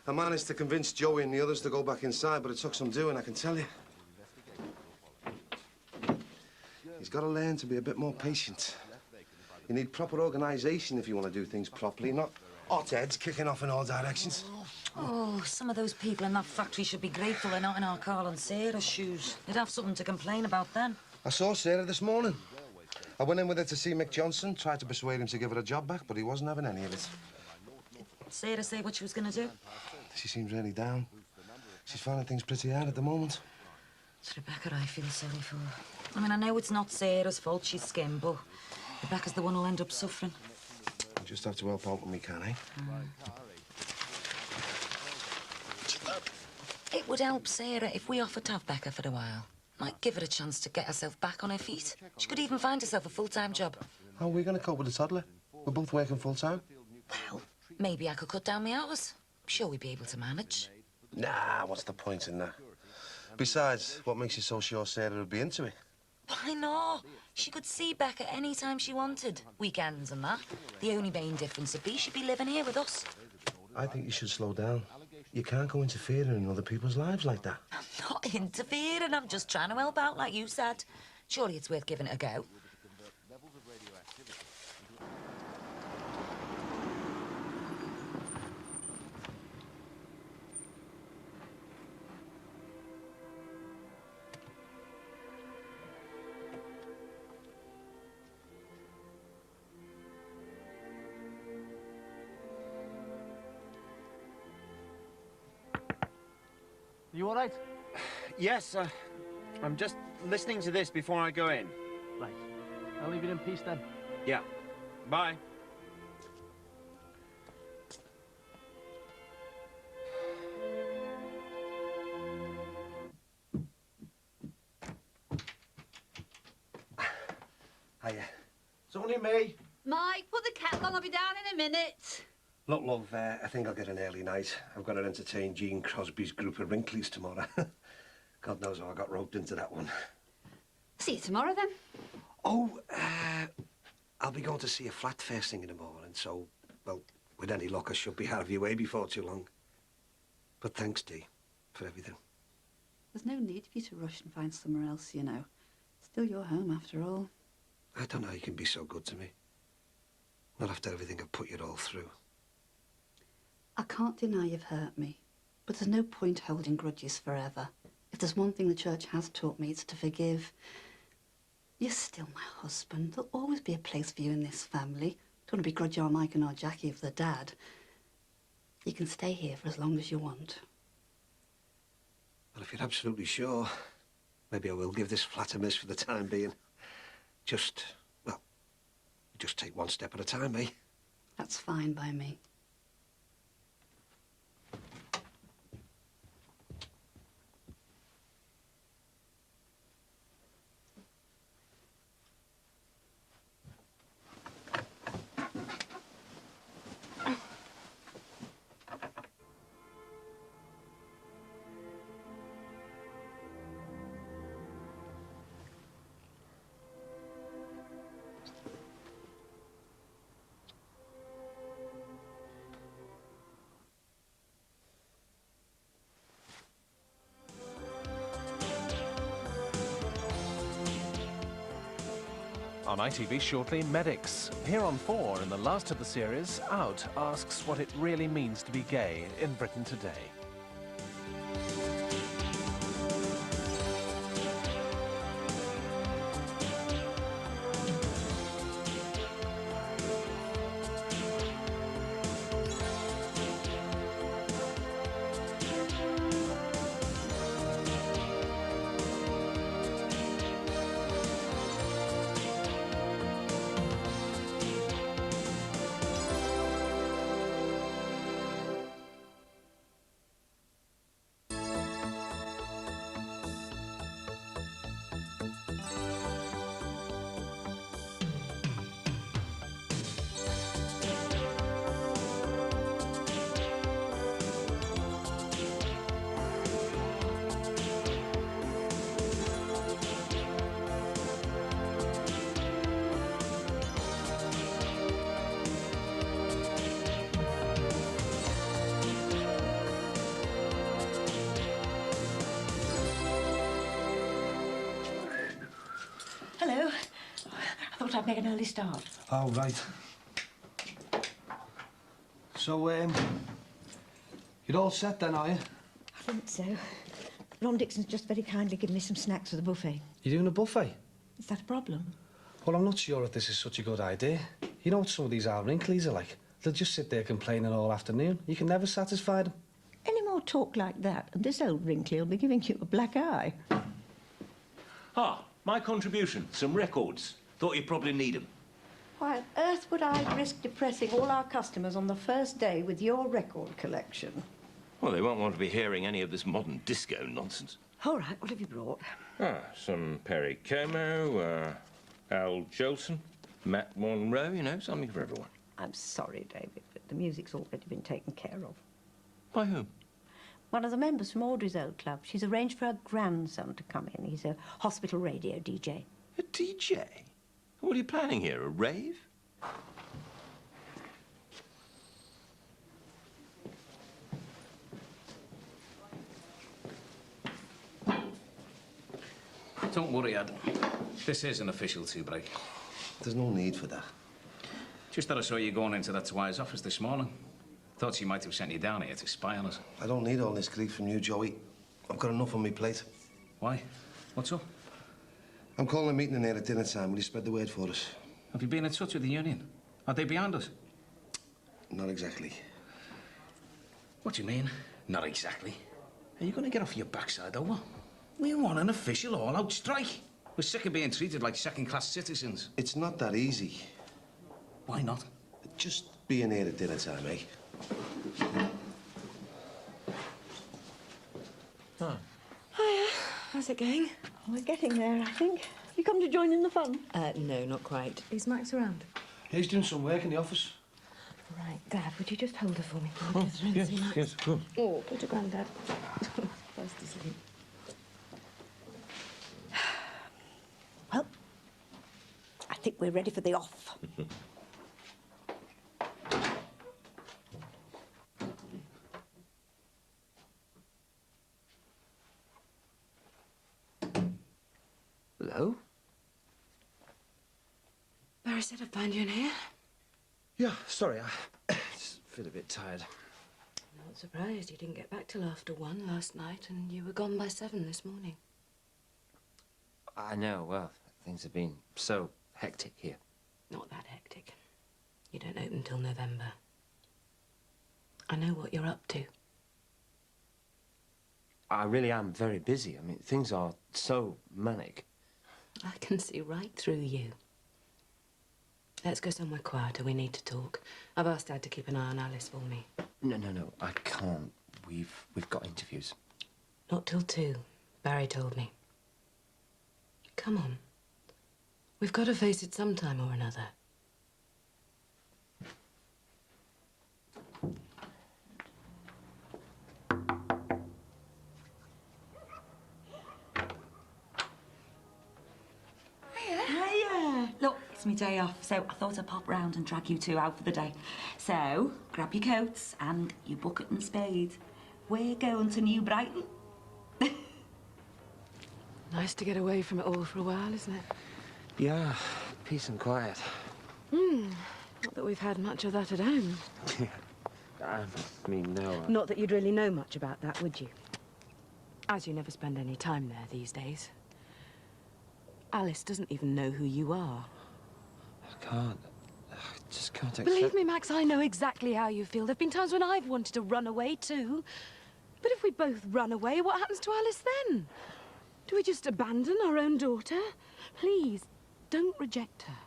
I managed to convince Joey and the others to go back inside, but it took some doing, I can tell you. He's got to learn to be a bit more patient. You need proper organisation if you want to do things properly, not hotheads kicking off in all directions. Oh, some of those people in that factory should be grateful they're not in our Carl and Sarah's shoes. They'd have something to complain about then. I saw Sarah this morning. I went in with her to see Mick Johnson, tried to persuade him to give her a job back, but he wasn't having any of it. Sarah say what she was going to do? She seems really down. She's finding things pretty hard at the moment. It's Rebecca I feel sorry for. I mean, I know it's not Sarah's fault she's skinned, but Rebecca's the one who'll end up suffering. We just have to help out when we can, eh? It would help Sarah if we offered to have Becca for a while. Might give her a chance to get herself back on her feet. She could even find herself a full-time job. How are we going to cope with the toddler? We're both working full-time. Well, maybe I could cut down my hours. I'm sure we'd be able to manage. Nah, what's the point in that? Besides, what makes you so sure Sarah would be into it? Why not? She could see Becca any time she wanted. Weekends and that. The only main difference would be she'd be living here with us. I think you should slow down. You can't go interfering in other people's lives like that. I'm not interfering. I'm just trying to help out, like you said. Surely it's worth giving it a go. You all right? Yes, I'm just listening to this before I go in. Right. I'll leave it in peace then. Yeah. Bye. Hiya. It's only me. Mike, put the kettle on. I'll be down in a minute. Look, love, I think I'll get an early night. I've got to entertain Gene Crosby's group of Wrinklies tomorrow. God knows how I got roped into that one. See you tomorrow, then. Oh, I'll be going to see a flat first thing in the morning, so, well, with any luck, I should be out of your way before too long. But thanks, Dee, for everything. There's no need for you to rush and find somewhere else, you know. Still your home, after all. I don't know how you can be so good to me. Not after everything I've put you all through. I can't deny you've hurt me, but there's no point holding grudges forever. If there's one thing the church has taught me, it's to forgive. You're still my husband. There'll always be a place for you in this family. Don't want to begrudge our Mike and our Jackie of the dad. You can stay here for as long as you want. Well, if you're absolutely sure, maybe I will give this flat a miss for the time being. Just, well, just take one step at a time, eh? That's fine by me. On ITV shortly, Medics. Here on 4, in the last of the series, Out asks what it really means to be gay in Britain today. Hello. I thought I'd make an early start. Oh, right. So, you're all set then, are you? I think so. Ron Dixon's just very kindly given me some snacks for the buffet. You're doing a buffet? Is that a problem? Well, I'm not sure if this is such a good idea. You know what some of these our Wrinklies are like? They'll just sit there complaining all afternoon. You can never satisfy them. Any more talk like that, and this old wrinkly will be giving you a black eye. Ah, my contribution. Some records. Thought you'd probably need them. Why on earth would I risk depressing all our customers on the first day with your record collection? Well, they won't want to be hearing any of this modern disco nonsense. All right, what have you brought? Ah, some Perry Como, Al Jolson, Matt Monroe, you know, something for everyone. I'm sorry, David, but the music's already been taken care of. By whom? One of the members from Audrey's old club. She's arranged for her grandson to come in. He's a hospital radio DJ. A DJ? What are you planning here, a rave? Don't worry, Adam. This is an official tea break. There's no need for that. Just that I saw you going into that Squire's office this morning. Thought she might have sent you down here to spy on us. I don't need all this grief from you, Joey. I've got enough on my plate. Why? What's up? I'm calling a meeting in here at dinner time. Will you spread the word for us? Have you been in touch with the union? Are they behind us? Not exactly. What do you mean? Not exactly. Are you going to get off your backside, or what? We want an official all-out strike. We're sick of being treated like second-class citizens. It's not that easy. Why not? Just being here at dinner time, eh? Hiya. How's it going? We're getting there, I think. You come to join in the fun? No, not quite. Is Max around? He's doing some work in the office. Right, Dad, would you just hold her for me? Oh, yes, yes, of course. Oh, go to Grandad. Fast asleep. Well, I think we're ready for the off. Hello? Barry said I'd find you in here. Yeah, sorry, I just feel a bit tired. Not surprised you didn't get back till after 1 last night, and you were gone by 7 this morning. I know, well, things have been so hectic here. Not that hectic. You don't open till November. I know what you're up to. I really am very busy. I mean, things are so manic. I can see right through you. Let's go somewhere quieter. We need to talk. I've asked Dad to keep an eye on Alice for me. No, I can't. We've got interviews. Not till 2. Barry told me. Come on. We've got to face it sometime or another. Hiya. Look, it's my day off, so I thought I'd pop round and drag you two out for the day. So, grab your coats and your bucket and spade. We're going to New Brighton. Nice to get away from it all for a while, isn't it? Yeah, peace and quiet. Not that we've had much of that at home. I mean, no. Not that you'd really know much about that, would you? As you never spend any time there these days. Alice doesn't even know who you are. I just can't accept... Believe me, Max, I know exactly how you feel. There've been times when I've wanted to run away, too. But if we both run away, what happens to Alice then? Do we just abandon our own daughter? Please, don't reject her.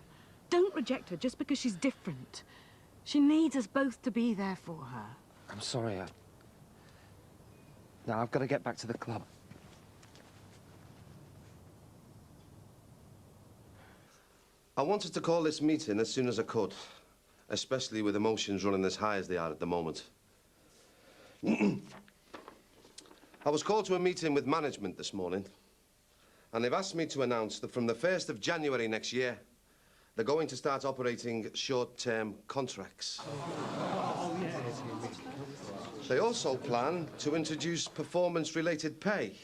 Don't reject her just because she's different. She needs us both to be there for her. I'm sorry, No, I've got to get back to the club. I wanted to call this meeting as soon as I could, especially with emotions running as high as they are at the moment. I was called to a meeting with management this morning, and they've asked me to announce that from the 1st of January next year, they're going to start operating short-term contracts. They also plan to introduce performance-related pay.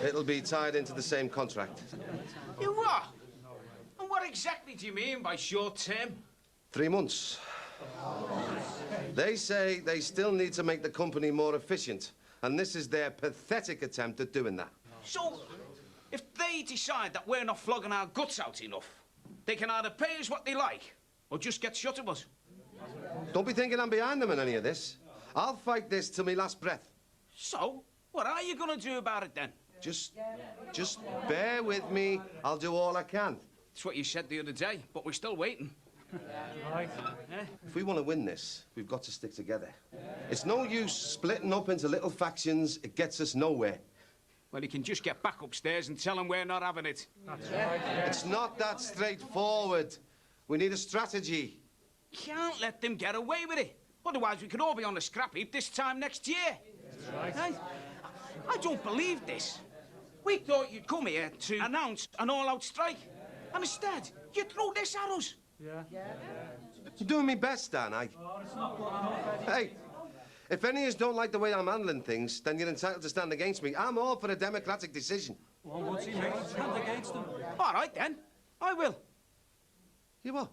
It'll be tied into the same contract. You what? And what exactly do you mean by short term? 3 months. They say they still need to make the company more efficient, and this is their pathetic attempt at doing that. So, if they decide that we're not flogging our guts out enough, they can either pay us what they like, or just get shut of us. Don't be thinking I'm behind them in any of this. I'll fight this till my last breath. So, what are you going to do about it then? Just bear with me. I'll do all I can. It's what you said the other day, but we're still waiting. Right. If we want to win this, we've got to stick together. It's no use splitting up into little factions. It gets us nowhere. Well, you can just get back upstairs and tell them we're not having it. That's right. It's not that straightforward. We need a strategy. Can't let them get away with it. Otherwise, we could all be on the scrap heap this time next year. That's right. I don't believe this. We thought you'd come here to announce an all-out strike. And instead, you throw this at us. Yeah. I'm doing my best, aren't I? Hey, if any of us don't like the way I'm handling things, then you're entitled to stand against me. I'm all for a democratic decision. Well, what's he making? Stand against them. All right, then. I will. You will?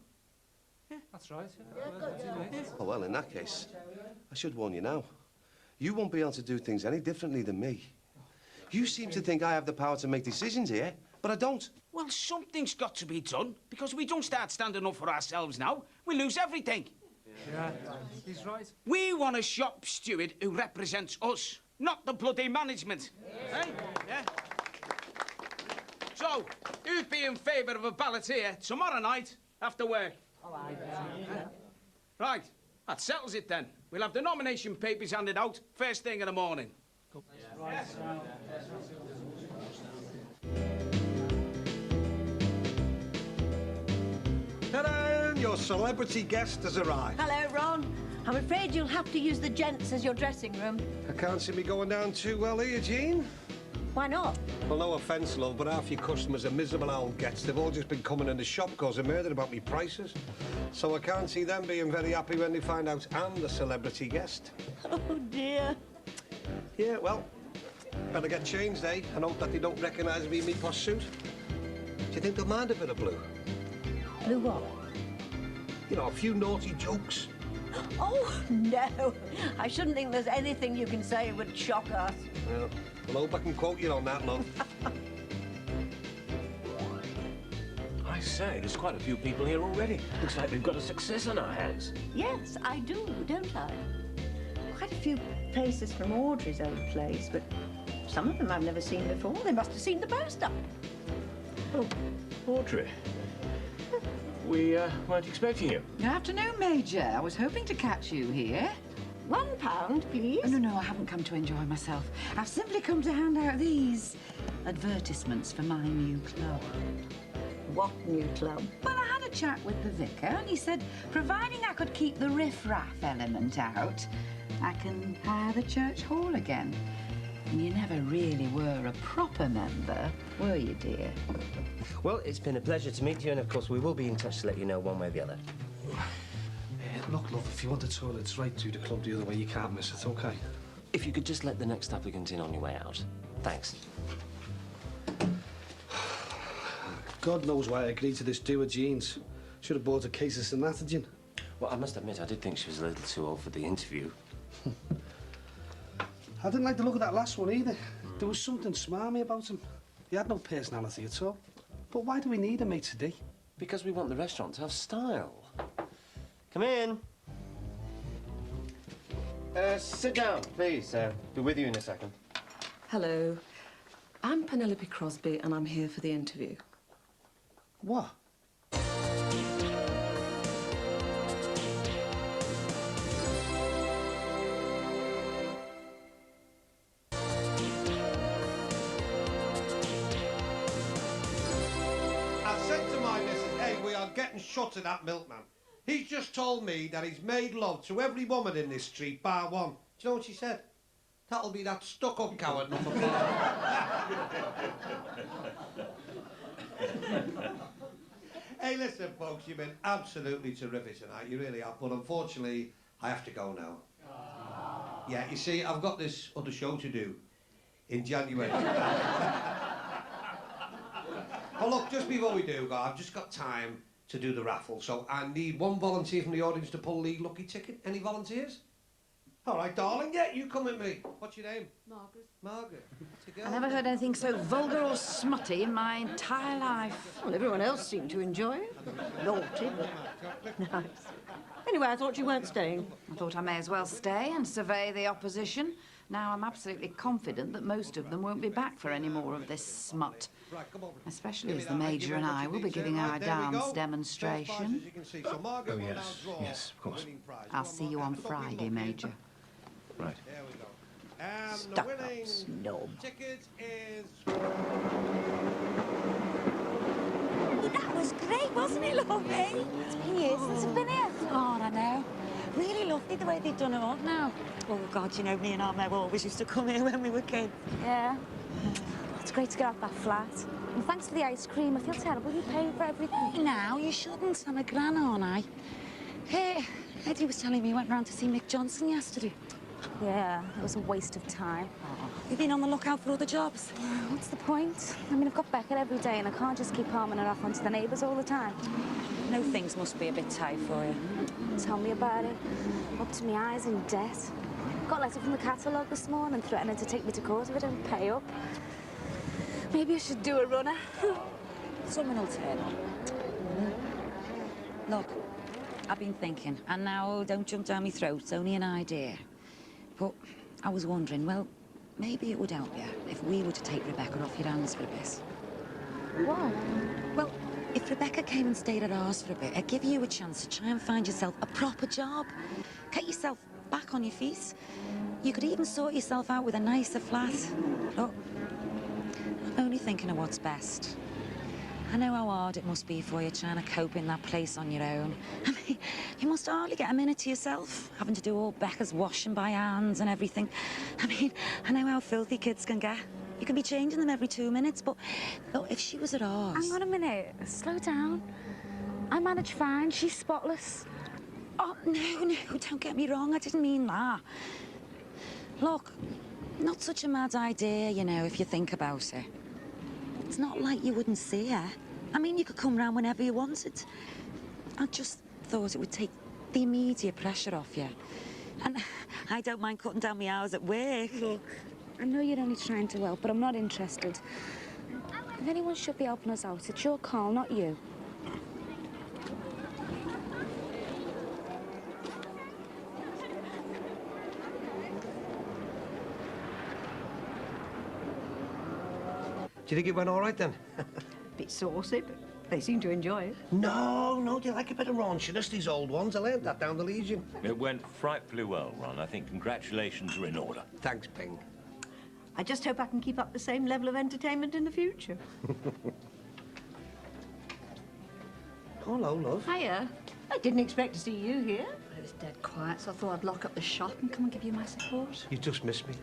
Yeah, that's right. Yeah. Oh, well, in that case, I should warn you now. You won't be able to do things any differently than me. You seem to think I have the power to make decisions here, but I don't. Well, something's got to be done, because if we don't start standing up for ourselves now, we lose everything. Yeah, he's right. We want a shop steward who represents us, not the bloody management. Eh? Yeah? So, who'd be in favour of a ballot here tomorrow night after work? Right, that settles it then. We'll have the nomination papers handed out first thing in the morning. Ta-da! Your celebrity guest has arrived. Hello, Ron. I'm afraid you'll have to use the gents as your dressing room. I can't see me going down too well here, Jean. Why not? Well, no offence, love, but half your customers are miserable old gets. They've all just been coming in the shop causing murder about me prices. So I can't see them being very happy when they find out I'm the celebrity guest. Oh, dear. Yeah, well, better get changed, eh? And hope that they don't recognise me in me posh suit. Do you think they'll mind a bit of blue? Blue what? You know, a few naughty jokes. Oh, no. I shouldn't think there's anything you can say would shock us. Well, I hope I can quote you on that, love. I say, there's quite a few people here already. Looks like we've got a success on our hands. Yes, I do, don't I? Quite a few faces from Audrey's old place, but some of them I've never seen before. They must have seen the poster. Oh, Audrey. We weren't expecting you. Good afternoon, Major. I was hoping to catch you here. £1, please. Oh, no, I haven't come to enjoy myself. I've simply come to hand out these advertisements for my new club. What new club? Well, I had a chat with the vicar, and he said, providing I could keep the riff-raff element out, I can hire the church hall again. And you never really were a proper member, were you, dear? Well, it's been a pleasure to meet you, and of course we will be in touch to let you know one way or the other. Look, love, if you want the toilets right through the club the other way, you can't miss it, OK? If you could just let the next applicant in on your way out. Thanks. God knows why I agreed to this do with Jean's. Should have bought a case of Synatogen. Well, I must admit, I did think she was a little too old for the interview. I didn't like the look of that last one either. There was something smarmy about him. He had no personality at all. But why do we need a maitre d'? Because we want the restaurant to have style. Come in. Sit down, please. Be with you in a second. Hello. I'm Penelope Crosby, and I'm here for the interview. What? Getting shot at that milkman. He's just told me that he's made love to every woman in this street bar one. Do you know what she said? That'll be that stuck-up coward number 5. Hey, listen, folks, you've been absolutely terrific tonight. You really have. But unfortunately, I have to go now. Yeah, you see, I've got this other show to do in January. But look, just before we do go, I've just got time to do the raffle, so I need one volunteer from the audience to pull the lucky ticket. Any volunteers? All right, darling, yeah, you come with me. What's your name? Margaret. Margaret. I never heard anything so vulgar or smutty in my entire life. Well, everyone else seemed to enjoy it. Naughty, but nice. Anyway, I thought you weren't staying. I thought I may as well stay and survey the opposition. Now I'm absolutely confident that most of them won't be back for any more of this smut. Especially as the Major and I will be giving our dance demonstration. Oh, yes. Yes, of course. I'll see you on Friday, Major. Right. There we go. And Stuck the up winning snob. ticket is... Oh, that was great, wasn't it, lovely? It's been years since I've been here. Oh, I know. Really lovely the way they've done it all now. Oh, God, you know, me and Armo always used to come here when we were kids. Yeah. It's great to get off that flat. And thanks for the ice cream. I feel terrible you paying for everything. Hey, now, you shouldn't. I'm a gran, aren't I? Hey, Eddie was telling me he went round to see Mick Johnson yesterday. Yeah, it was a waste of time. You've been on the lookout for other jobs. What's the point? I mean, I've got Beckett every day and I can't just keep palming her off onto the neighbours all the time. No, things must be a bit tight for you. Tell me about it. Up to my eyes in debt. Got a letter from the catalogue this morning threatening to take me to court if I don't pay up. Maybe I should do a runner. Someone will turn up. Look, I've been thinking, and now don't jump down my throat, it's only an idea. But I was wondering, well, maybe it would help you if we were to take Rebecca off your hands for a bit. Why? Well, if Rebecca came and stayed at ours for a bit, it'd give you a chance to try and find yourself a proper job. Get yourself back on your feet. You could even sort yourself out with a nicer flat. Look, I'm only thinking of what's best. I know how hard it must be for you trying to cope in that place on your own. I mean, you must hardly get a minute to yourself, having to do all Becca's washing by hands and everything. I mean, I know how filthy kids can get. You can be changing them every 2 minutes, but look, if she was at ours... Hang on a minute. Slow down. I manage fine. She's spotless. Oh, no, don't get me wrong. I didn't mean that. Look, not such a mad idea, you know, if you think about it. It's not like you wouldn't see her. I mean, you could come round whenever you wanted. I just thought it would take the immediate pressure off you. And I don't mind cutting down my hours at work. Look, I know you're only trying to help, but I'm not interested. If anyone should be helping us out, it's your call, not you. Do you think it went all right then? Bit saucy, but they seem to enjoy it. No, do you like a bit of raunchiness, these old ones? I learned that down the Legion. It went frightfully well, Ron. I think congratulations are in order. Thanks, Ping. I just hope I can keep up the same level of entertainment in the future. Hello, love. Hiya. I didn't expect to see you here. It was dead quiet, so I thought I'd lock up the shop and come and give you my support. You just missed me.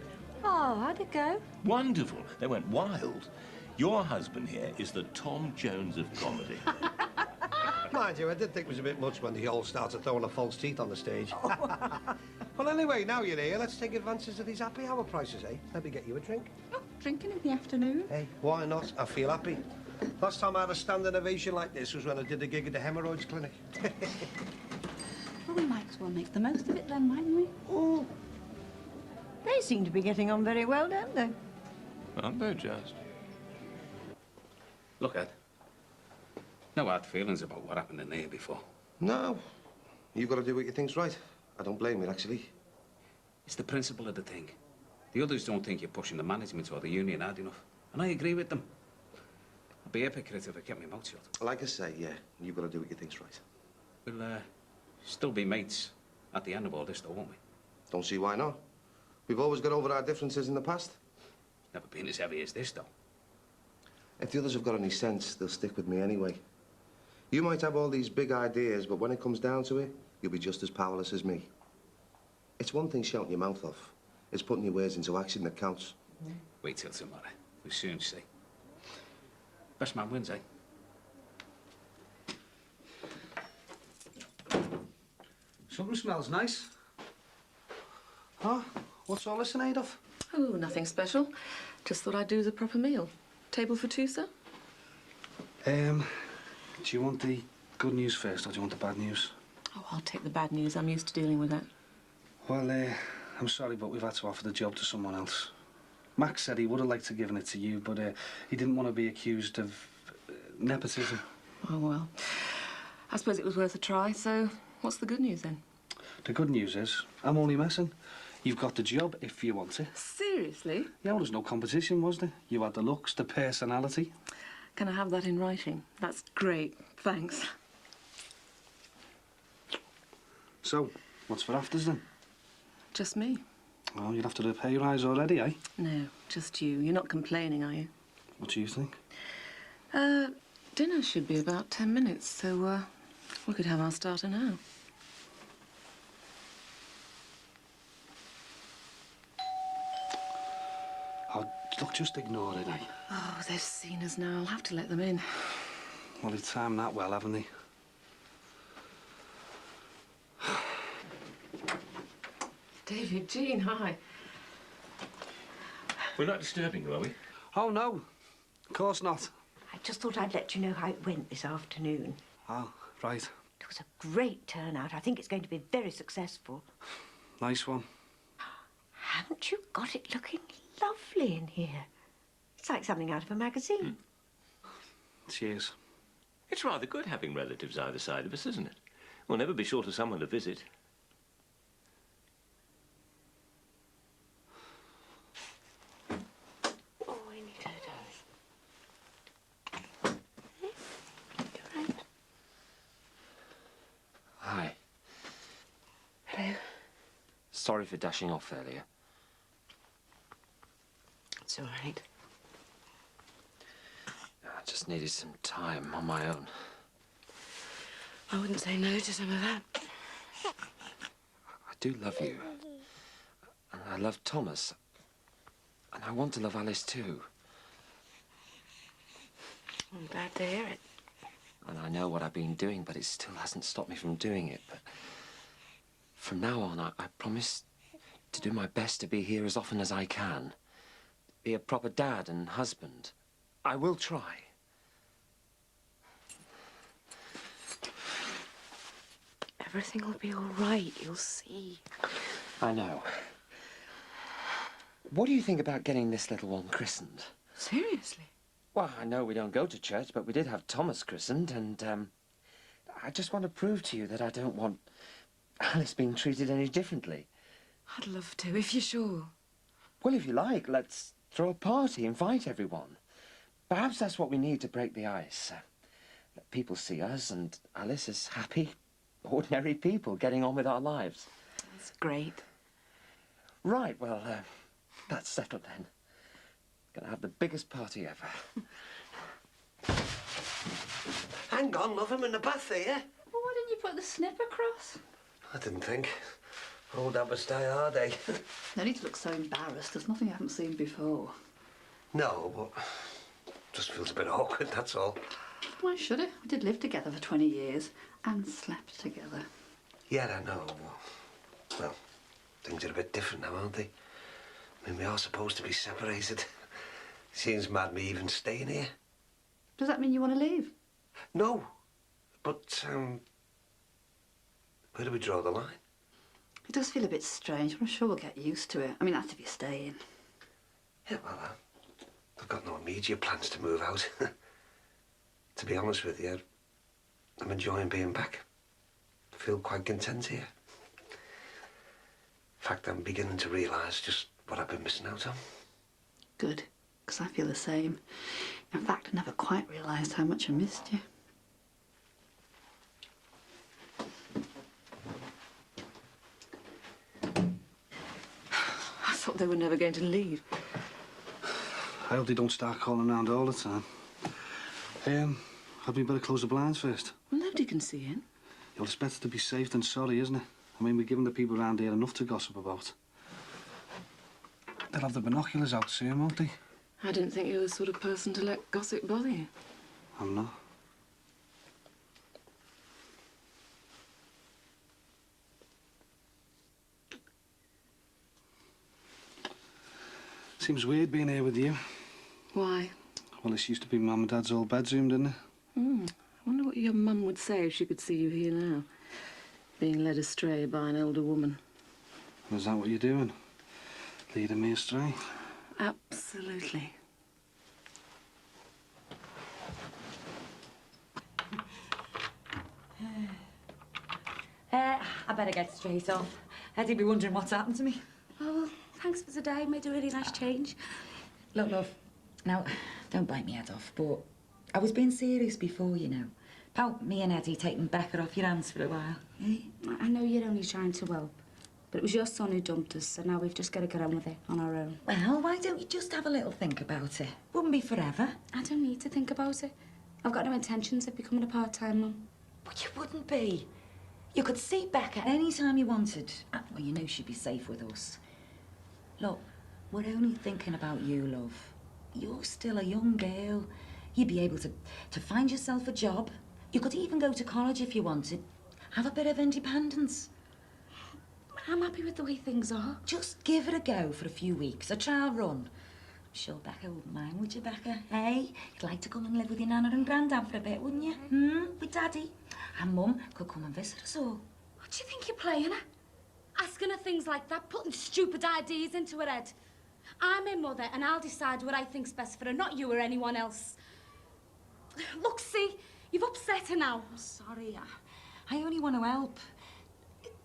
Oh, how'd it go? Wonderful. They went wild. Your husband here is the Tom Jones of comedy. Mind you, I did think it was a bit much when they all started throwing the false teeth on the stage. Well, anyway, now you're here, let's take advantage of these happy hour prices, eh? Let me get you a drink. Oh, drinking in the afternoon? Hey, why not? I feel happy. Last time I had a standing ovation like this was when I did a gig at the hemorrhoids clinic. Well, we might as well make the most of it then, mightn't we? Oh. They seem to be getting on very well, don't they? Aren't they just? Look, Ed. No hard feelings about what happened in there before. No. You've got to do what you think's right. I don't blame you, actually. It's the principle of the thing. The others don't think you're pushing the management or the union hard enough. And I agree with them. I'd be a hypocrite if I kept my mouth shut. Like I say, yeah, you've got to do what you think's right. We'll, still be mates at the end of all this, though, won't we? Don't see why not. We've always got over our differences in the past. Never been as heavy as this, though. If the others have got any sense, they'll stick with me anyway. You might have all these big ideas, but when it comes down to it, you'll be just as powerless as me. It's one thing shouting your mouth off. It's putting your words into action that counts. Wait till tomorrow. We'll soon see. Best man wins, eh? Something smells nice. Huh? What's all this in aid of? Oh, nothing special. Just thought I'd do the proper meal. Table for two, sir? Do you want the good news first, or do you want the bad news? Oh, I'll take the bad news. I'm used to dealing with that. Well, I'm sorry, but we've had to offer the job to someone else. Max said he would have liked to given it to you, but he didn't want to be accused of nepotism. Oh, well. I suppose it was worth a try, so what's the good news, then? The good news is, I'm only messing. You've got the job if you want it. Seriously? Yeah, well, there's no competition, was there? You had the looks, the personality. Can I have that in writing? That's great. Thanks. So, what's for afters, then? Just me. Well, you'd have to do a pay rise already, eh? No, just you. You're not complaining, are you? What do you think? Dinner should be about 10 minutes, so, we could have our starter now. Oh, look, just ignore it, eh? Oh, they've seen us now. I'll have to let them in. Well, they've timed that well, haven't they? David, Jean, hi. We're not disturbing you, are we? Oh, no. Of course not. I just thought I'd let you know how it went this afternoon. Oh, right. It was a great turnout. I think it's going to be very successful. Nice one. Haven't you got it looking lovely in here? It's like something out of a magazine. Cheers. It's rather good having relatives either side of us, isn't it? We'll never be short of someone to visit. sorry for dashing off earlier. It's all right. I just needed some time on my own. I wouldn't say no to some of that. I do love you. And I love Thomas. And I want to love Alice too. I'm glad to hear it. And I know what I've been doing, but it still hasn't stopped me from doing it. But from now on, I promise to do my best to be here as often as I can. Be a proper dad and husband. I will try. Everything will be all right, you'll see. I know. What do you think about getting this little one christened? Seriously? Well, I know we don't go to church, but we did have Thomas christened, and I just want to prove to you that I don't want Alice being treated any differently. I'd love to, if you're sure. Well, if you like, let's throw a party, invite everyone. Perhaps that's what we need to break the ice. Let people see us and Alice as happy, ordinary people getting on with our lives. That's great. Right, well, that's settled then. Gonna have the biggest party ever. Hang on, love, I'm in the bath here. Well, why didn't you put the snip across? I didn't think. Old habits die hard, eh? No need to look so embarrassed. There's nothing I haven't seen before. No, but just feels a bit awkward, that's all. Why should it? We did live together for 20 years and slept together. Yeah, I know. Well, things are a bit different now, aren't they? I mean, we are supposed to be separated. Seems mad me even staying here. Does that mean you want to leave? No, but, where do we draw the line? It does feel a bit strange, but I'm sure we'll get used to it. I mean, that's if you're staying. Yeah, well, I've got no immediate plans to move out. To be honest with you, I'm enjoying being back. I feel quite content here. In fact, I'm beginning to realise just what I've been missing out on. Good, because I feel the same. In fact, I never quite realised how much I missed you. I thought they were never going to leave. I hope they don't start calling around all the time. Had we better close the blinds first? Well, nobody can see in. Well, it's better to be safe than sorry, isn't it? I mean, we're giving the people around here enough to gossip about. They'll have the binoculars out soon, won't they? I didn't think you were the sort of person to let gossip bother you. I'm not. Seems weird being here with you. Why? Well, this used to be Mum and Dad's old bedroom, didn't it? I wonder what your mum would say if she could see you here now, being led astray by an older woman. Is that what you're doing? Leading me astray? Absolutely. I better get straight off. Eddie'd be wondering what's happened to me. Oh, well, thanks for today. Made a really nice change. Look, love, now, don't bite me head off, but I was being serious before, you know. About me and Eddie taking Becca off your hands for a while. Hey, I know you're only trying to help, but it was your son who dumped us, so now we've just got to get on with it on our own. Well, why don't you just have a little think about it? Wouldn't be forever. I don't need to think about it. I've got no intentions of becoming a part-time mum. But you wouldn't be. You could see Becca any time you wanted. Well, you know she'd be safe with us. Look, we're only thinking about you, love. You're still a young girl. You'd be able to find yourself a job. You could even go to college if you wanted. Have a bit of independence. I'm happy with the way things are. Just give it a go for a few weeks, a trial run. I'm sure Becca wouldn't mind, would you, Becca? Hey, you'd like to come and live with your nana and granddad for a bit, wouldn't you? With Daddy. And Mum could come and visit us all. What do you think you're playing at? Asking her things like that, putting stupid ideas into her head. I'm her mother, and I'll decide what I think's best for her, not you or anyone else. Look, see, you've upset her now. I'm sorry, I only want to help.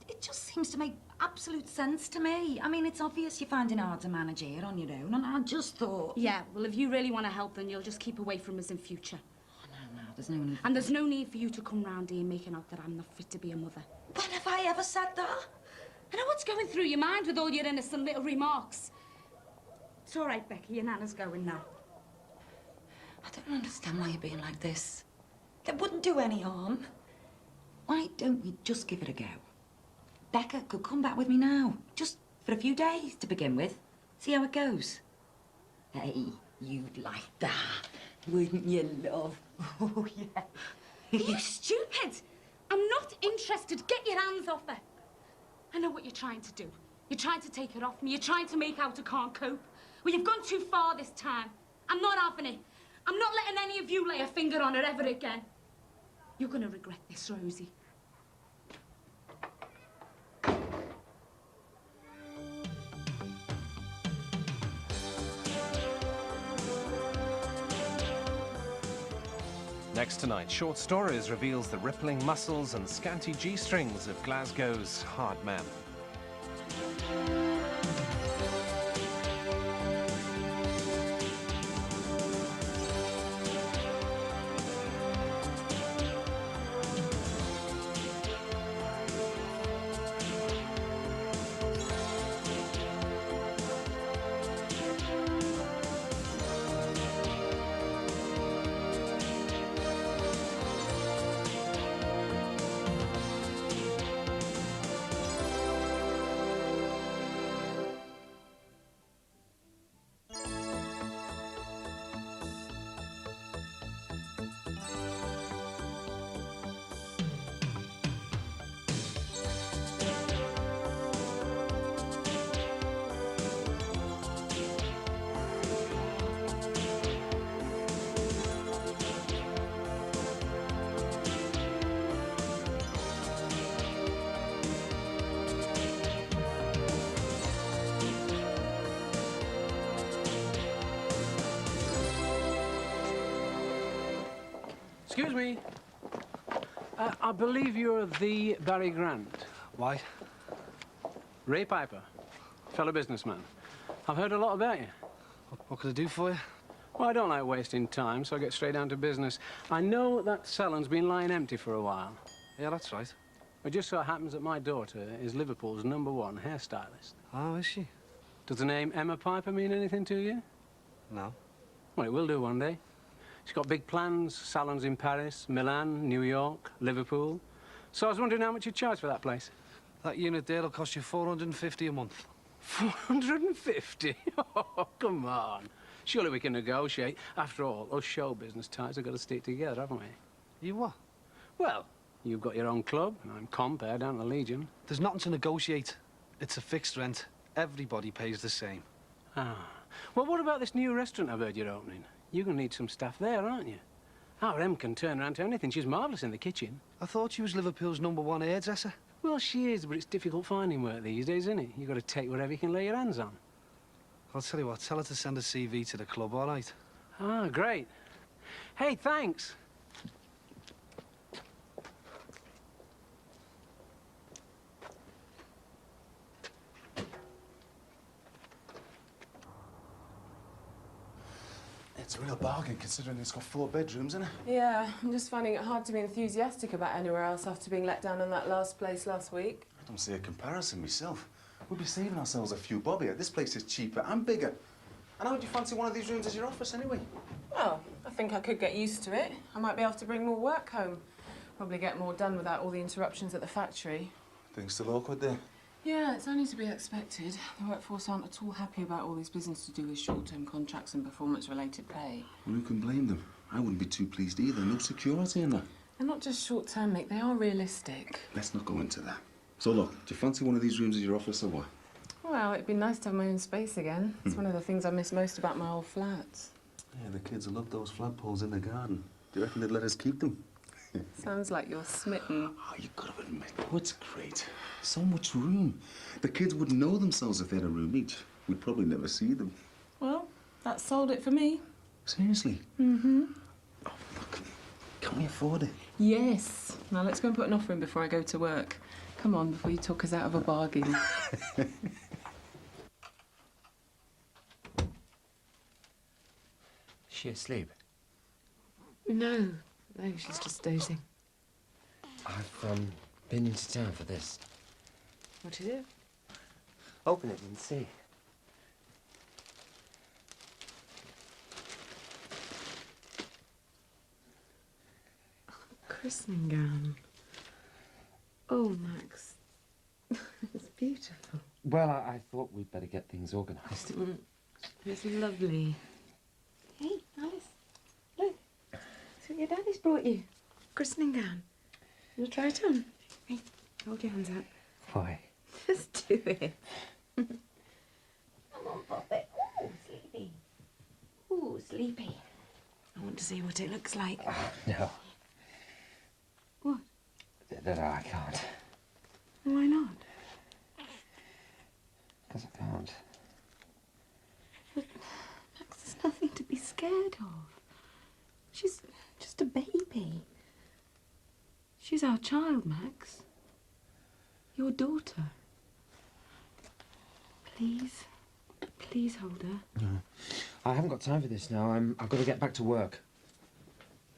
It just seems to make absolute sense to me. I mean, it's obvious you're finding it hard to manage here on your own, and I just thought... Yeah, well, if you really want to help, then you'll just keep away from us in future. No, there's no need. And there's no need for you to come round here making out that I'm not fit to be a mother. When have I ever said that? I know what's going through your mind with all your innocent little remarks. It's all right, Becky. Your Nana's going now. I don't understand why you're being like this. It wouldn't do any harm. Why don't we just give it a go? Becca could come back with me now, just for a few days to begin with. See how it goes. Hey, you'd like that, wouldn't you, love? Oh, yeah. You stupid! I'm not interested. Get your hands off her. I know what you're trying to do. You're trying to take it off me. You're trying to make out I can't cope. Well, you've gone too far this time. I'm not having it. I'm not letting any of you lay a finger on her ever again. You're gonna regret this, Rosie. Next tonight, Short Stories reveals the rippling muscles and scanty G-strings of Glasgow's hard man. Excuse me. I believe you're the Barry Grant. Why? Ray Piper, fellow businessman. I've heard a lot about you. What can I do for you? Well, I don't like wasting time, so I get straight down to business. I know that salon's been lying empty for a while. Yeah, that's right. It just so happens that my daughter is Liverpool's #1 hairstylist. Oh, is she? Does the name Emma Piper mean anything to you? No. Well, it will do one day. She's got big plans, salons in Paris, Milan, New York, Liverpool. So I was wondering how much you charge for that place. That unit there will cost you $450 a month. 450? Oh, come on. Surely we can negotiate. After all, us show business types have got to stick together, haven't we? You what? Well, you've got your own club, and I'm compare down at the Legion. There's nothing to negotiate. It's a fixed rent. Everybody pays the same. Ah. Well, what about this new restaurant I've heard you're opening? You're going to need some staff there, aren't you? Our Em can turn around to anything. She's marvellous in the kitchen. I thought she was Liverpool's #1 hairdresser. Well, she is, but it's difficult finding work these days, isn't it? You've got to take whatever you can lay your hands on. I'll tell you what, tell her to send a CV to the club, all right? Ah, great. Hey, thanks. It's a real bargain considering it's got 4 bedrooms, isn't it? Yeah, I'm just finding it hard to be enthusiastic about anywhere else after being let down on that last place last week. I don't see a comparison myself. We'll be saving ourselves a few bob here. This place is cheaper and bigger. And how would you fancy one of these rooms as your office, anyway? Well, I think I could get used to it. I might be able to bring more work home. Probably get more done without all the interruptions at the factory. Things still awkward there? Yeah, it's only to be expected. The workforce aren't at all happy about all this business to do with short-term contracts and performance-related pay. Well, who can blame them? I wouldn't be too pleased either. No security in there. They're not just short-term, mate. They are realistic. Let's not go into that. So, look, do you fancy one of these rooms as your office or what? Well, it'd be nice to have my own space again. It's one of the things I miss most about my old flat. Yeah, the kids will love those flagpoles in the garden. Do you reckon they'd let us keep them? Sounds like you're smitten. Oh, you've got to admit, oh, it's great. So much room. The kids wouldn't know themselves if they had a room each. We'd probably never see them. Well, that sold it for me. Seriously? Mm-hmm. Oh, look. Can we afford it? Yes. Now, let's go and put an offer in before I go to work. Come on, before you talk us out of a bargain. She asleep? No, she's just dozing. I've been into town for this. What is it? Open it and see. Christening gown. Oh, Max. It's beautiful. Well, I thought we'd better get things organised. It's lovely. Hey, Alice. Look. See what your daddy's brought you. Christening gown. You want to try it on? Hey, hold your hands out. Why? Just do it. Come on, Poppy. Oh, sleepy. Oh, sleepy. I want to see what it looks like. No. What? No, I can't. Why not? Because I can't. But, Max, there's nothing to be scared of. She's just a baby. She's our child, Max. Your daughter. Please. Please hold her. No. I haven't got time for this now. I've got to get back to work.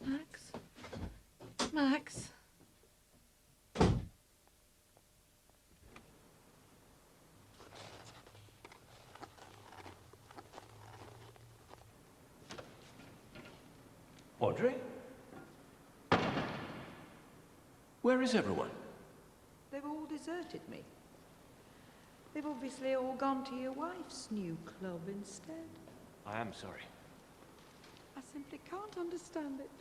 Max? Max? Audrey? Where is everyone? They've all deserted me. They've obviously all gone to your wife's new club instead. I am sorry. I simply can't understand it.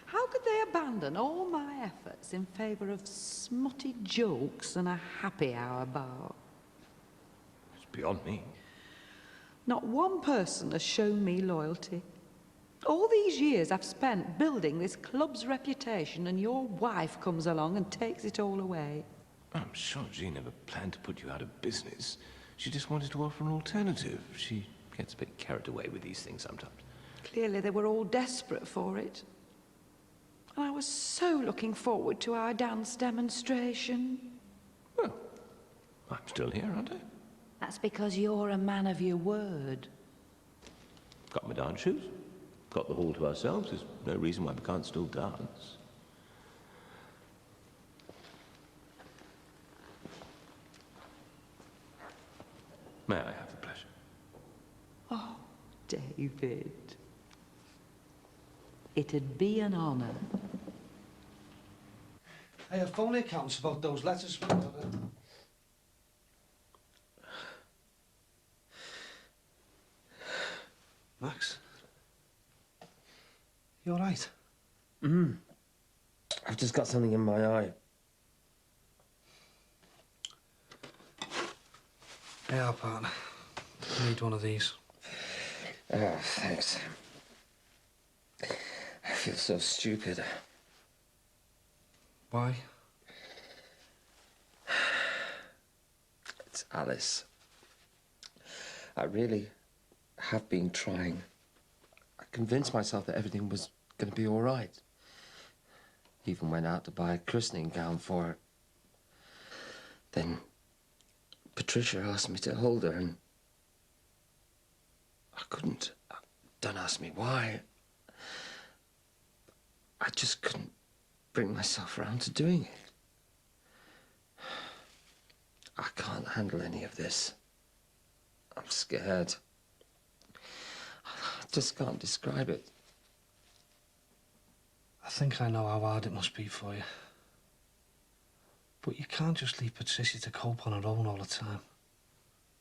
How could they abandon all my efforts in favour of smutty jokes and a happy hour bar? It's beyond me. Not one person has shown me loyalty. All these years I've spent building this club's reputation, and your wife comes along and takes it all away. I'm sure Jean never planned to put you out of business. She just wanted to offer an alternative. She gets a bit carried away with these things sometimes. Clearly they were all desperate for it. And I was so looking forward to our dance demonstration. Well, I'm still here, aren't I? That's because you're a man of your word. Got my dance shoes. Got the hall to ourselves. There's no reason why we can't still dance. May I have the pleasure? Oh, David. It'd be an honour. I have phone accounts about those letters we got. Max? You all right? I've just got something in my eye. Yeah, partner. I need one of these. Oh, thanks. I feel so stupid. Why? It's Alice. I really have been trying. I convinced myself that everything was going to be all right. Even went out to buy a christening gown for her. Then Patricia asked me to hold her, and I couldn't. Don't ask me why. I just couldn't bring myself around to doing it. I can't handle any of this. I'm scared. I just can't describe it. I think I know how hard it must be for you. But you can't just leave Patricia to cope on her own all the time.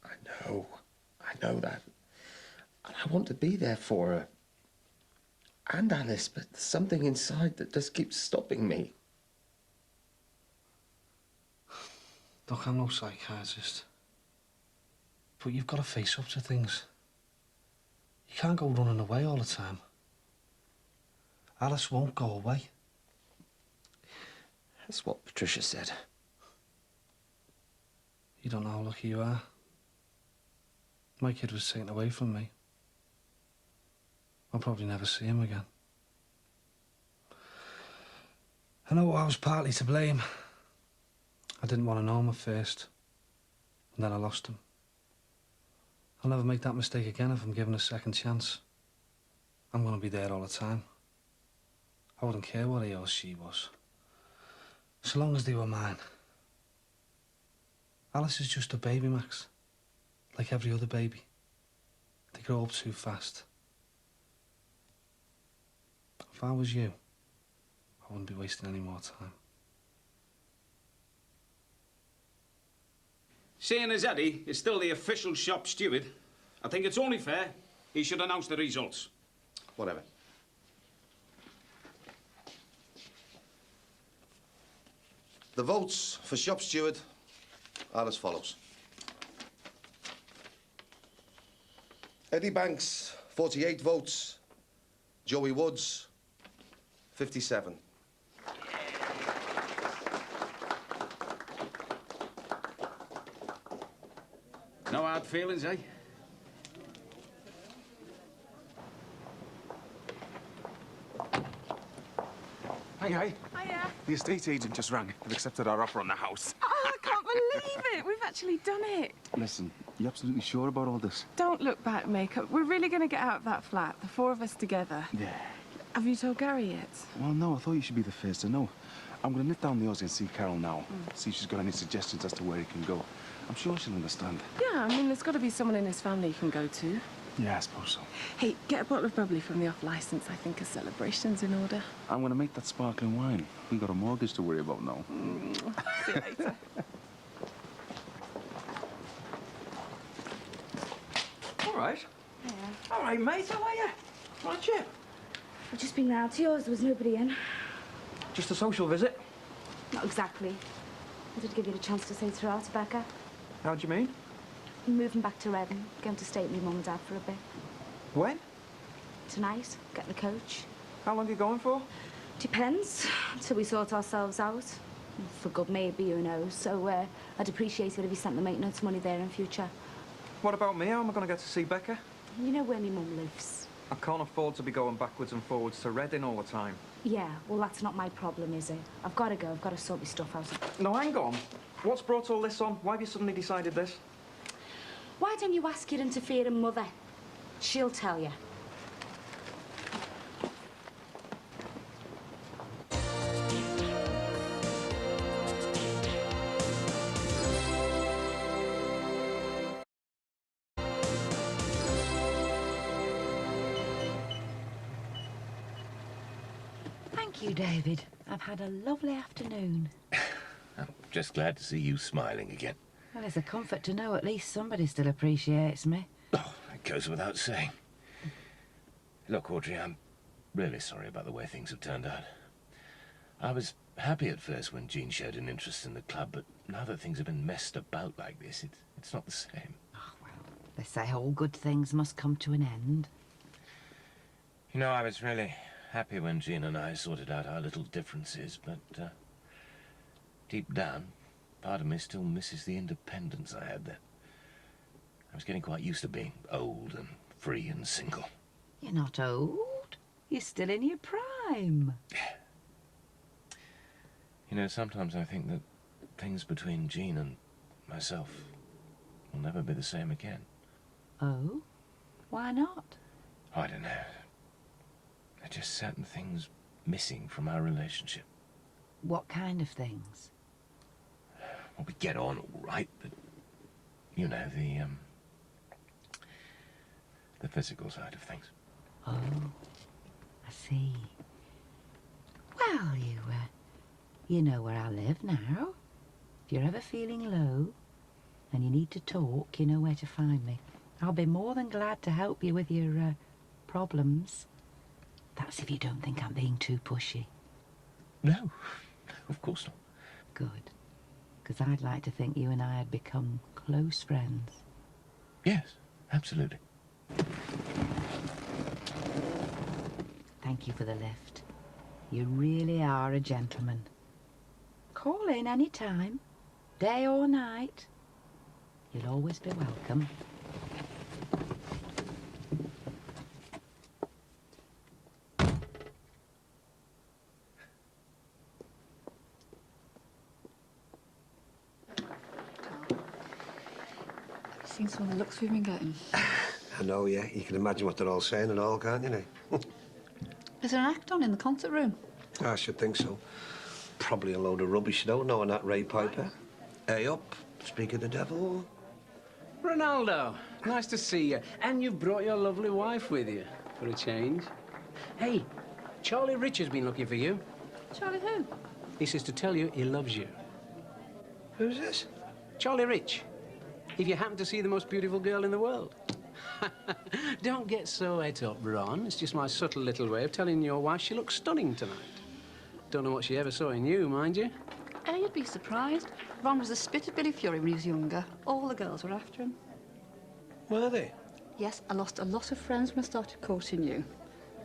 I know that. And I want to be there for her. And Alice, but there's something inside that just keeps stopping me. Look, I'm no psychiatrist. But you've got to face up to things. You can't go running away all the time. Alice won't go away. That's what Patricia said. You don't know how lucky you are. My kid was taken away from me. I'll probably never see him again. I know I was partly to blame. I didn't want to know him at first, and then I lost him. I'll never make that mistake again if I'm given a second chance. I'm going to be there all the time. I wouldn't care what he or she was, so long as they were mine. Alice is just a baby, Max. Like every other baby. They grow up too fast. If I was you, I wouldn't be wasting any more time. Seeing as Eddie is still the official shop steward, I think it's only fair he should announce the results. Whatever. The votes for shop steward are as follows. Eddie Banks, 48 votes. Joey Woods, 57. No hard feelings, eh? Hey. Hiya. The estate agent just rang. They've accepted our offer on the house. Oh, I can't believe it. We've actually done it. Listen, you absolutely sure about all this? Don't look back, Makeup. We're really going to get out of that flat, the four of us together. Yeah. Have you told Gary yet? Well, no, I thought you should be the first to know. I'm going to nip down the Aussie and see Carol now. See if she's got any suggestions as to where he can go. I'm sure she'll understand. Yeah, I mean, there's got to be someone in his family you can go to. Yeah, I suppose so. Hey, get a bottle of bubbly from the off-licence. I think a celebration's in order. I'm going to make that sparkling wine. We've got a mortgage to worry about now. See you later. All right. Yeah. All right, mate, how are you? Right, Chip? I've just been round to yours. There was nobody in. Just a social visit? Not exactly. I did give you the chance to say it's right, Becca. How do you mean? I'm moving back to Reading. Going to stay with my mum and dad for a bit. When? Tonight, getting a coach. How long are you going for? Depends. Until we sort ourselves out. For good, maybe, who knows. So, I'd appreciate it if you sent the maintenance money there in future. What about me? How am I going to get to see Becca? You know where my mum lives. I can't afford to be going backwards and forwards to Reading all the time. Yeah, well, that's not my problem, is it? I've got to go. I've got to sort my stuff out. No, hang on. What's brought all this on? Why have you suddenly decided this? Why don't you ask your interfering mother? She'll tell you. Thank you, David. I've had a lovely afternoon. I'm just glad to see you smiling again. Well, it's a comfort to know at least somebody still appreciates me. Oh, it goes without saying. Look, Audrey, I'm really sorry about the way things have turned out. I was happy at first when Jean showed an interest in the club, but now that things have been messed about like this, it's not the same. Oh, well, they say all good things must come to an end. You know, I was really happy when Jean and I sorted out our little differences, but deep down, part of me still misses the independence I had then. I was getting quite used to being old and free and single. You're not old. You're still in your prime. You know, sometimes I think that things between Jean and myself will never be the same again. Oh? Why not? I don't know. There are just certain things missing from our relationship. What kind of things? Well, we get on all right, but, you know, the physical side of things. Oh, I see. Well, you know where I live now. If you're ever feeling low and you need to talk, you know where to find me. I'll be more than glad to help you with your problems. That's if you don't think I'm being too pushy. No, of course not. Good. Because I'd like to think you and I had become close friends. Yes, absolutely. Thank you for the lift. You really are a gentleman. Call in any time, day or night. You'll always be welcome. Seen some of the looks we've been getting. I know, yeah. You can imagine what they're all saying and all, can't you, now? Is there an act on in the concert room? I should think so. Probably a load of rubbish, though, knowing that Ray Piper. A up, Speak of the devil. Ronaldo, nice to see you. And you've brought your lovely wife with you, for a change. Hey, Charlie Rich has been looking for you. Charlie who? He says to tell you he loves you. Who's this? Charlie Rich. If you happen to see the most beautiful girl in the world. Don't get so het up, Ron. It's just my subtle little way of telling your wife she looks stunning tonight. Don't know what she ever saw in you, mind you. You'd be surprised. Ron was a spit at Billy Fury when he was younger. All the girls were after him. Were they? Yes, I lost a lot of friends when I started courting you.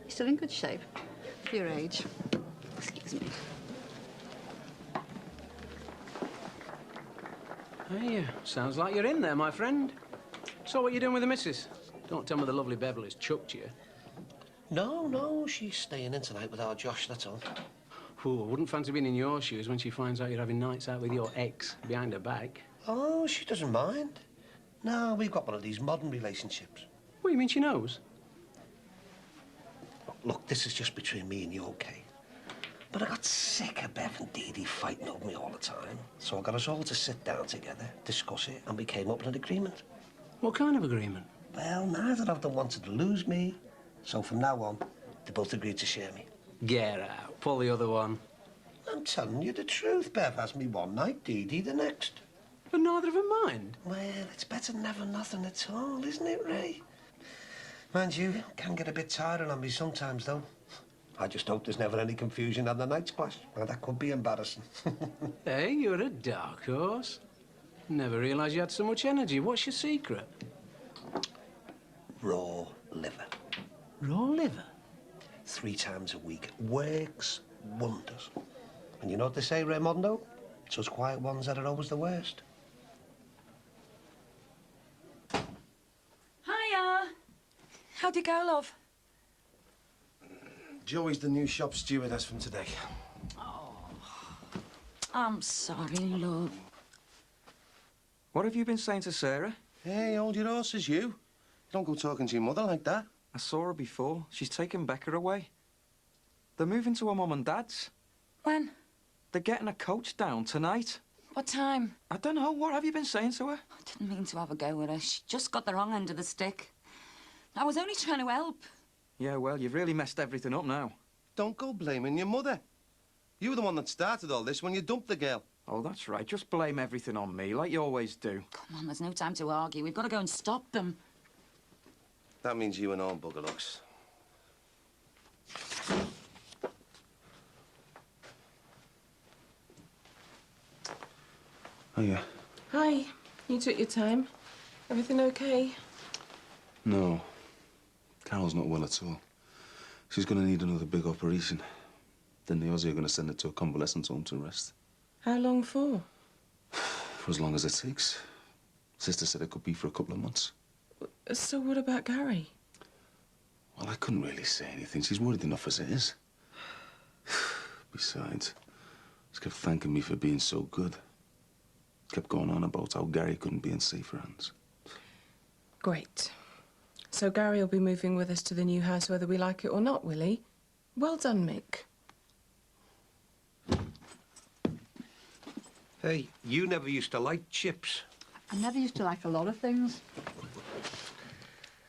You're still in good shape for your age. Excuse me. Hey, sounds like you're in there, my friend. So what you doing with the missus? Don't tell me the lovely Beverly's chucked you. No, she's staying in tonight with our Josh, that's all. Ooh, I wouldn't fancy being in your shoes when she finds out you're having nights out with your ex behind her back. Oh, she doesn't mind. No, we've got one of these modern relationships. What, you mean she knows? Look, this is just between me and you, okay? But I got sick of Bev and Dee Dee fighting over me all the time. So I got us all to sit down together, discuss it, and we came up with an agreement. What kind of agreement? Well, neither of them wanted to lose me. So from now on, they both agreed to share me. Get out. Pull the other one. I'm telling you the truth. Bev has me one night, Dee Dee the next. But neither of them mind. Well, it's better than never nothing at all, isn't it, Ray? Mind you, it can get a bit tiring on me sometimes, though. I just hope there's never any confusion on the night's clash. Now, that could be embarrassing. Hey, you're a dark horse. Never realised you had so much energy. What's your secret? Raw liver. Raw liver? 3 times a week. Works wonders. And you know what they say, Raymondo? It's us quiet ones that are always the worst. Hiya. How'd it go, love? Joey's the new shop stewardess from today. I'm sorry, love. What have you been saying to Sarah? Hey, hold your horses, you. Don't go talking to your mother like that. I saw her before. She's taken Becca away. They're moving to her mum and dad's. When? They're getting a coach down tonight. What time? I don't know. What have you been saying to her? I didn't mean to have a go with her. She just got the wrong end of the stick. I was only trying to help. Yeah, well, you've really messed everything up now. Don't go blaming your mother. You were the one that started all this when you dumped the girl. Oh, that's right. Just blame everything on me, like you always do. Come on, there's no time to argue. We've got to go and stop them. That means you and all bugger looks. Oh, yeah. Hi. You took your time. Everything okay? No. Carol's not well at all. She's going to need another big operation. Then the Aussie are going to send her to a convalescent home to rest. How long for? For as long as it takes. Sister said it could be for a couple of months. So what about Gary? Well, I couldn't really say anything. She's worried enough as it is. Besides, she kept thanking me for being so good. Kept going on about how Gary couldn't be in safer hands. Great. So Gary will be moving with us to the new house whether we like it or not, will he? Well done, Mick. Hey, you never used to like chips. I never used to like a lot of things.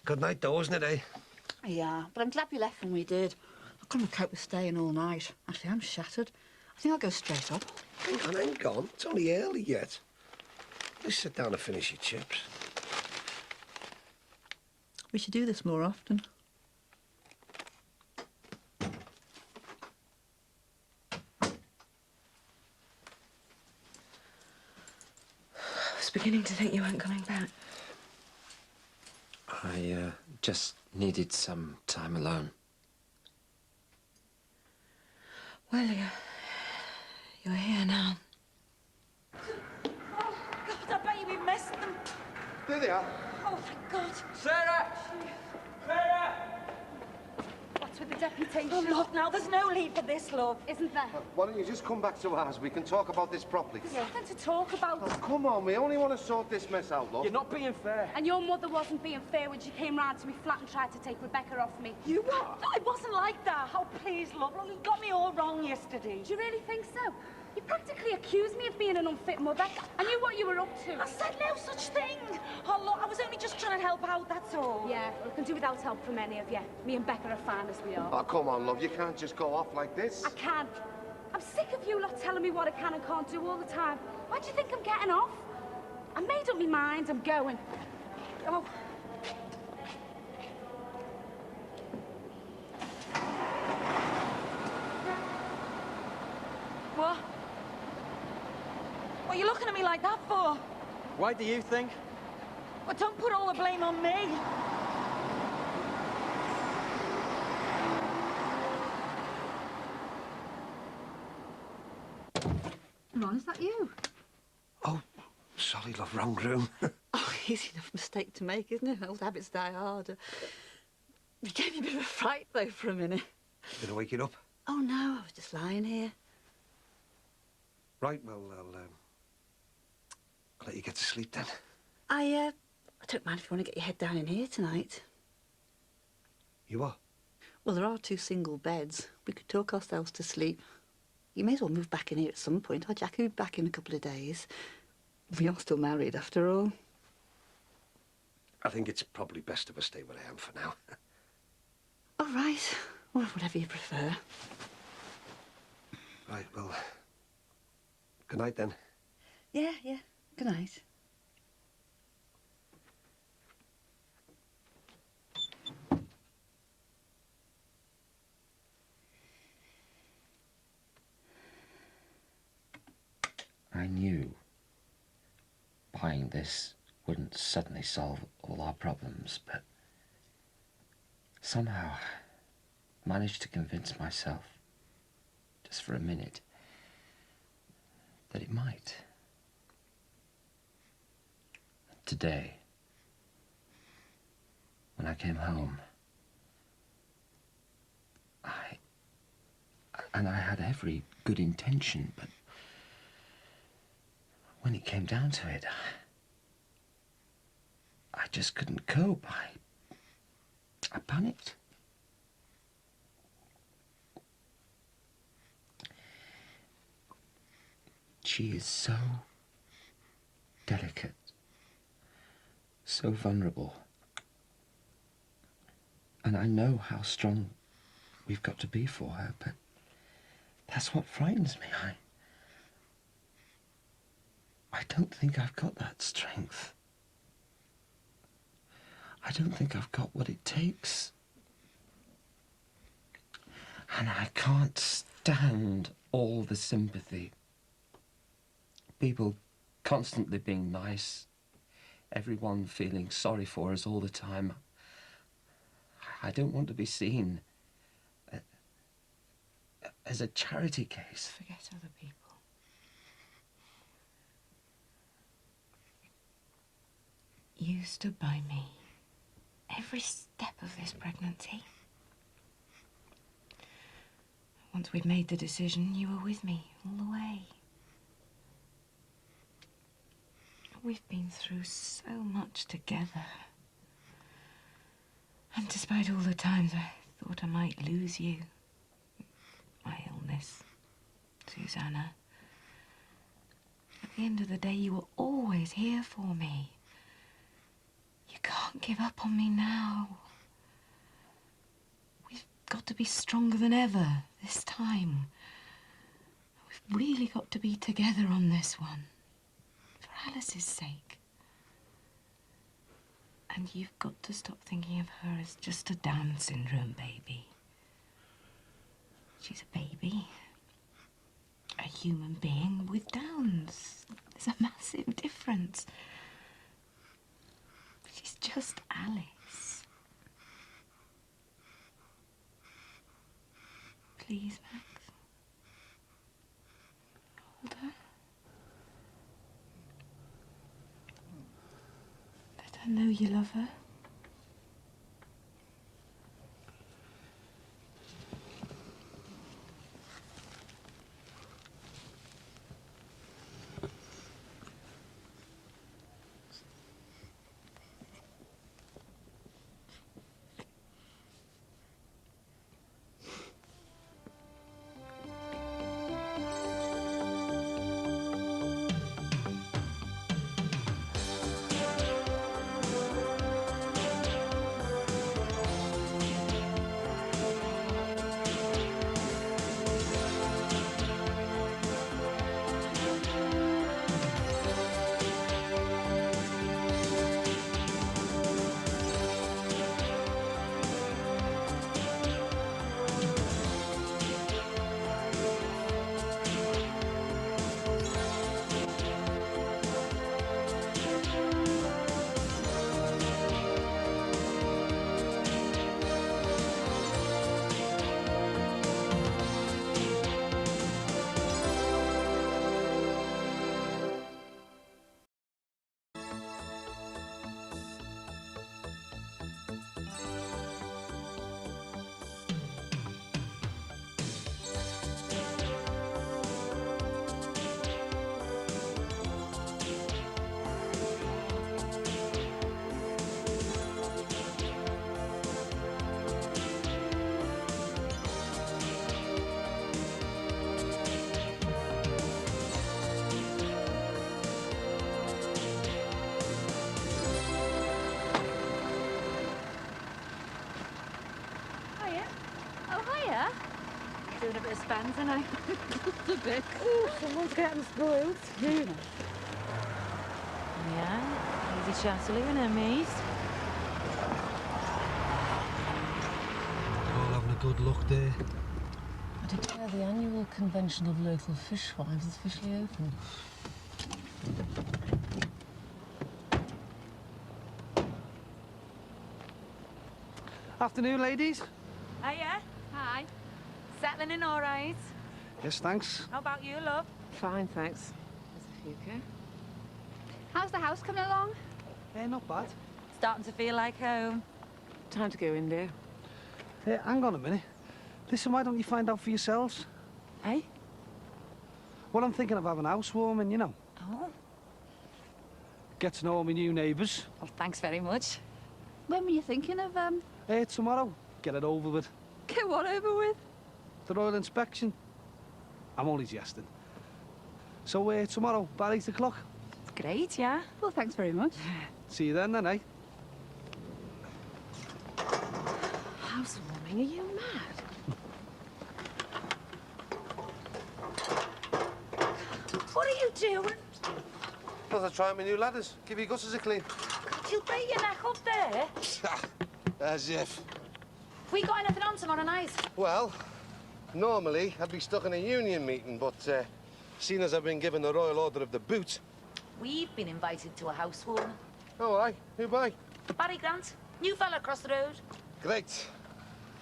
Good night, though, wasn't it, eh? Yeah, but I'm glad we left when we did. I couldn't cope with staying all night. Actually, I'm shattered. I think I'll go straight up. Hang on. It's only early yet. Just sit down and finish your chips. We should do this more often. I was beginning to think you weren't coming back. I just needed some time alone. Well, you're here now. God, I bet you we missed them. There they are. Oh, thank God. Sarah! Sarah! What's with the deputation? Oh, look, now, there's no need for this, love, isn't there? Why don't you just come back to ours? We can talk about this properly. There's nothing to talk about. Oh, come on, we only want to sort this mess out, love. You're not being fair. And your mother wasn't being fair when she came round to me flat and tried to take Rebecca off me. You what? No, it wasn't like that. Oh, please, love. Look, you got me all wrong yesterday. Do you really think so? You practically accused me of being an unfit mother. I knew what you were up to. I said no such thing. Oh, look, I was only just trying to help out, that's all. Yeah, well, I can do without help from any of you. Me and Becca are fine as we are. Oh, come on, love. You can't just go off like this. I can. I'm sick of you lot telling me what I can and can't do all the time. Why do you think I'm getting off? I made up my mind. I'm going. Oh. What? What are you looking at me like that for? Why do you think? Well, don't put all the blame on me. Ron, is that you? Oh, sorry, love, wrong room. Oh, easy enough mistake to make, isn't it? Old habits die hard. It gave me a bit of a fright, though, for a minute. Did I wake you up? Oh, no, I was just lying here. Right, well, I'll let you get to sleep then. I don't mind if you want to get your head down in here tonight. You are? Well, there are 2 single beds. We could talk ourselves to sleep. You may as well move back in here at some point. Our Jack will be back in a couple of days. We are still married, after all. I think it's probably best if I stay where I am for now. All right. Well, whatever you prefer. Right, well, good night then. Yeah. Good night. I knew buying this wouldn't suddenly solve all our problems, but somehow I managed to convince myself, just for a minute, that it might. Today, when I came home, I had every good intention, but when it came down to it, I just couldn't cope. I panicked. She is so delicate, so vulnerable. And I know how strong we've got to be for her, but that's what frightens me. I don't think I've got that strength. I don't think I've got what it takes. And I can't stand all the sympathy. People constantly being nice, everyone feeling sorry for us all the time. I don't want to be seen as a charity case. Forget other people. You stood by me every step of this pregnancy. Once we'd made the decision, you were with me all the way. We've been through so much together. And despite all the times I thought I might lose you, my illness, Susanna, at the end of the day, you were always here for me. You can't give up on me now. We've got to be stronger than ever this time. We've really got to be together on this one, for Alice's sake. And you've got to stop thinking of her as just a Down syndrome baby. She's a baby, a human being with Downs. There's a massive difference. She's just Alice. Please, Max. Hold her. Let her know you love her. Doing a bit of spans, ain't I? Just a bit. Ooh, someone's getting spoiled. You know. Yeah, easy chattily, innit, mate? All having a good look there. I declare the annual convention of local fishwives is officially open. Afternoon, ladies. Hiya. Hi. Settling in all right? Yes, thanks. How about you, love? Fine, thanks. There's a few, okay? How's the house coming along? Not bad. Starting to feel like home. Time to go in, dear. Hey, hang on a minute. Listen, why don't you find out for yourselves? Hey? Well, I'm thinking of having a housewarming, you know. Oh. Get to know all my new neighbours. Well, thanks very much. When were you thinking of, Hey, tomorrow. Get it over with. Get what over with? The royal inspection. I'm only jesting. So, tomorrow, about 8 o'clock. Great, yeah. Well, thanks very much. See you then, eh? Housewarming? Are you mad? What are you doing? Well, I'll try my new ladders. Give your gutters a clean. God, you'll break your neck up there. As if. We got anything on tomorrow night? Well, normally I'd be stuck in a union meeting, but seeing as I've been given the Royal Order of the Boot... We've been invited to a housewarming. Oh, aye? Who by? Barry Grant, new fella across the road. Great.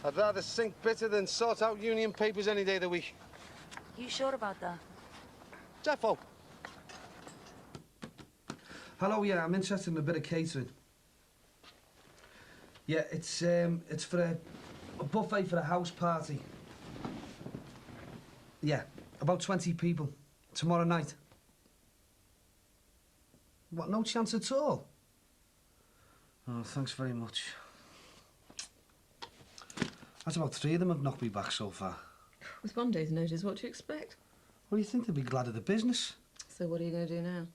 I'd rather sink bitter than sort out union papers any day of the week. You sure about that? Jeffo. Hello, yeah, I'm interested in a bit of catering. Yeah, it's for a buffet for a house party. Yeah, about 20 people. Tomorrow night. What, no chance at all? Oh, thanks very much. That's about 3 of them have knocked me back so far. With 1 day's notice, what do you expect? Well, you think they'd be glad of the business? So what are you going to do now?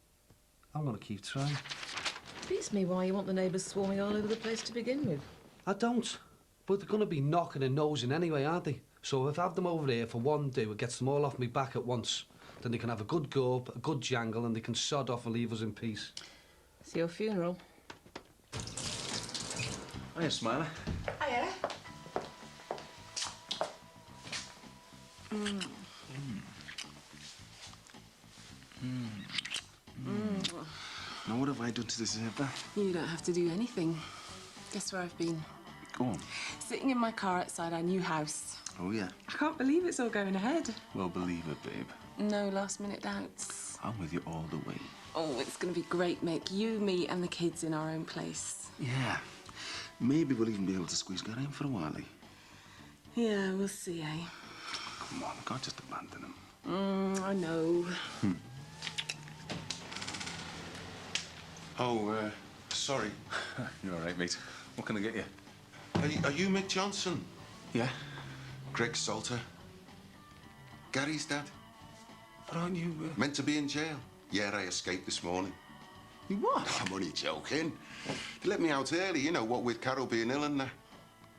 I'm going to keep trying. Beats me why you want the neighbours swarming all over the place to begin with. I don't. But they're going to be knocking and nosing anyway, aren't they? So if I have them over here for one do, it gets them all off me back at once. Then they can have a good go up, a good jangle, and they can sod off and leave us in peace. It's your funeral. Hiya, Smiler. Hiya. Now, what have I done to deserve that? You don't have to do anything. Guess where I've been? Go on. Sitting in my car outside our new house. Oh, yeah? I can't believe it's all going ahead. Well, believe it, babe. No last-minute doubts. I'm with you all the way. Oh, it's going to be great, Mick. You, me and the kids in our own place. Yeah. Maybe we'll even be able to squeeze Gary in for a while, eh? Yeah, we'll see, eh? Come on, we can't just abandon him. I know. Oh, sorry. You're all right, mate. What can I get you? Are you Mick Johnson? Yeah? Greg Salter? Gary's dad? But aren't you... Meant to be in jail. Yeah, I escaped this morning. You what? I'm only joking. They let me out early, you know, what with Carol being ill and that.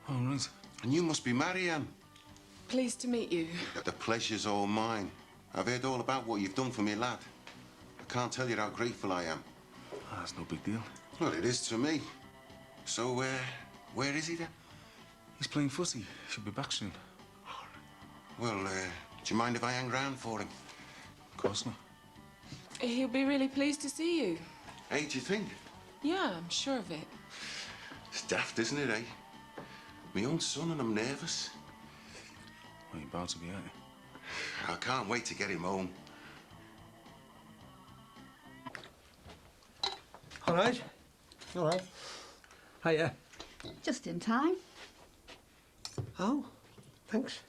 Oh, right. And you must be Marianne. Pleased to meet you. The pleasure's all mine. I've heard all about what you've done for me, lad. I can't tell you how grateful I am. Oh, that's no big deal. Well, it is to me. So, where is he then? He's playing footy. Should be back soon. Well, do you mind if I hang round for him? Of course not. He'll be really pleased to see you. Hey, do you think? Yeah, I'm sure of it. It's daft, isn't it, eh? My own son and I'm nervous. Well, you're bound to be, aren't you? I can't wait to get him home. All right. All right. Hiya. Just in time. Oh, thanks.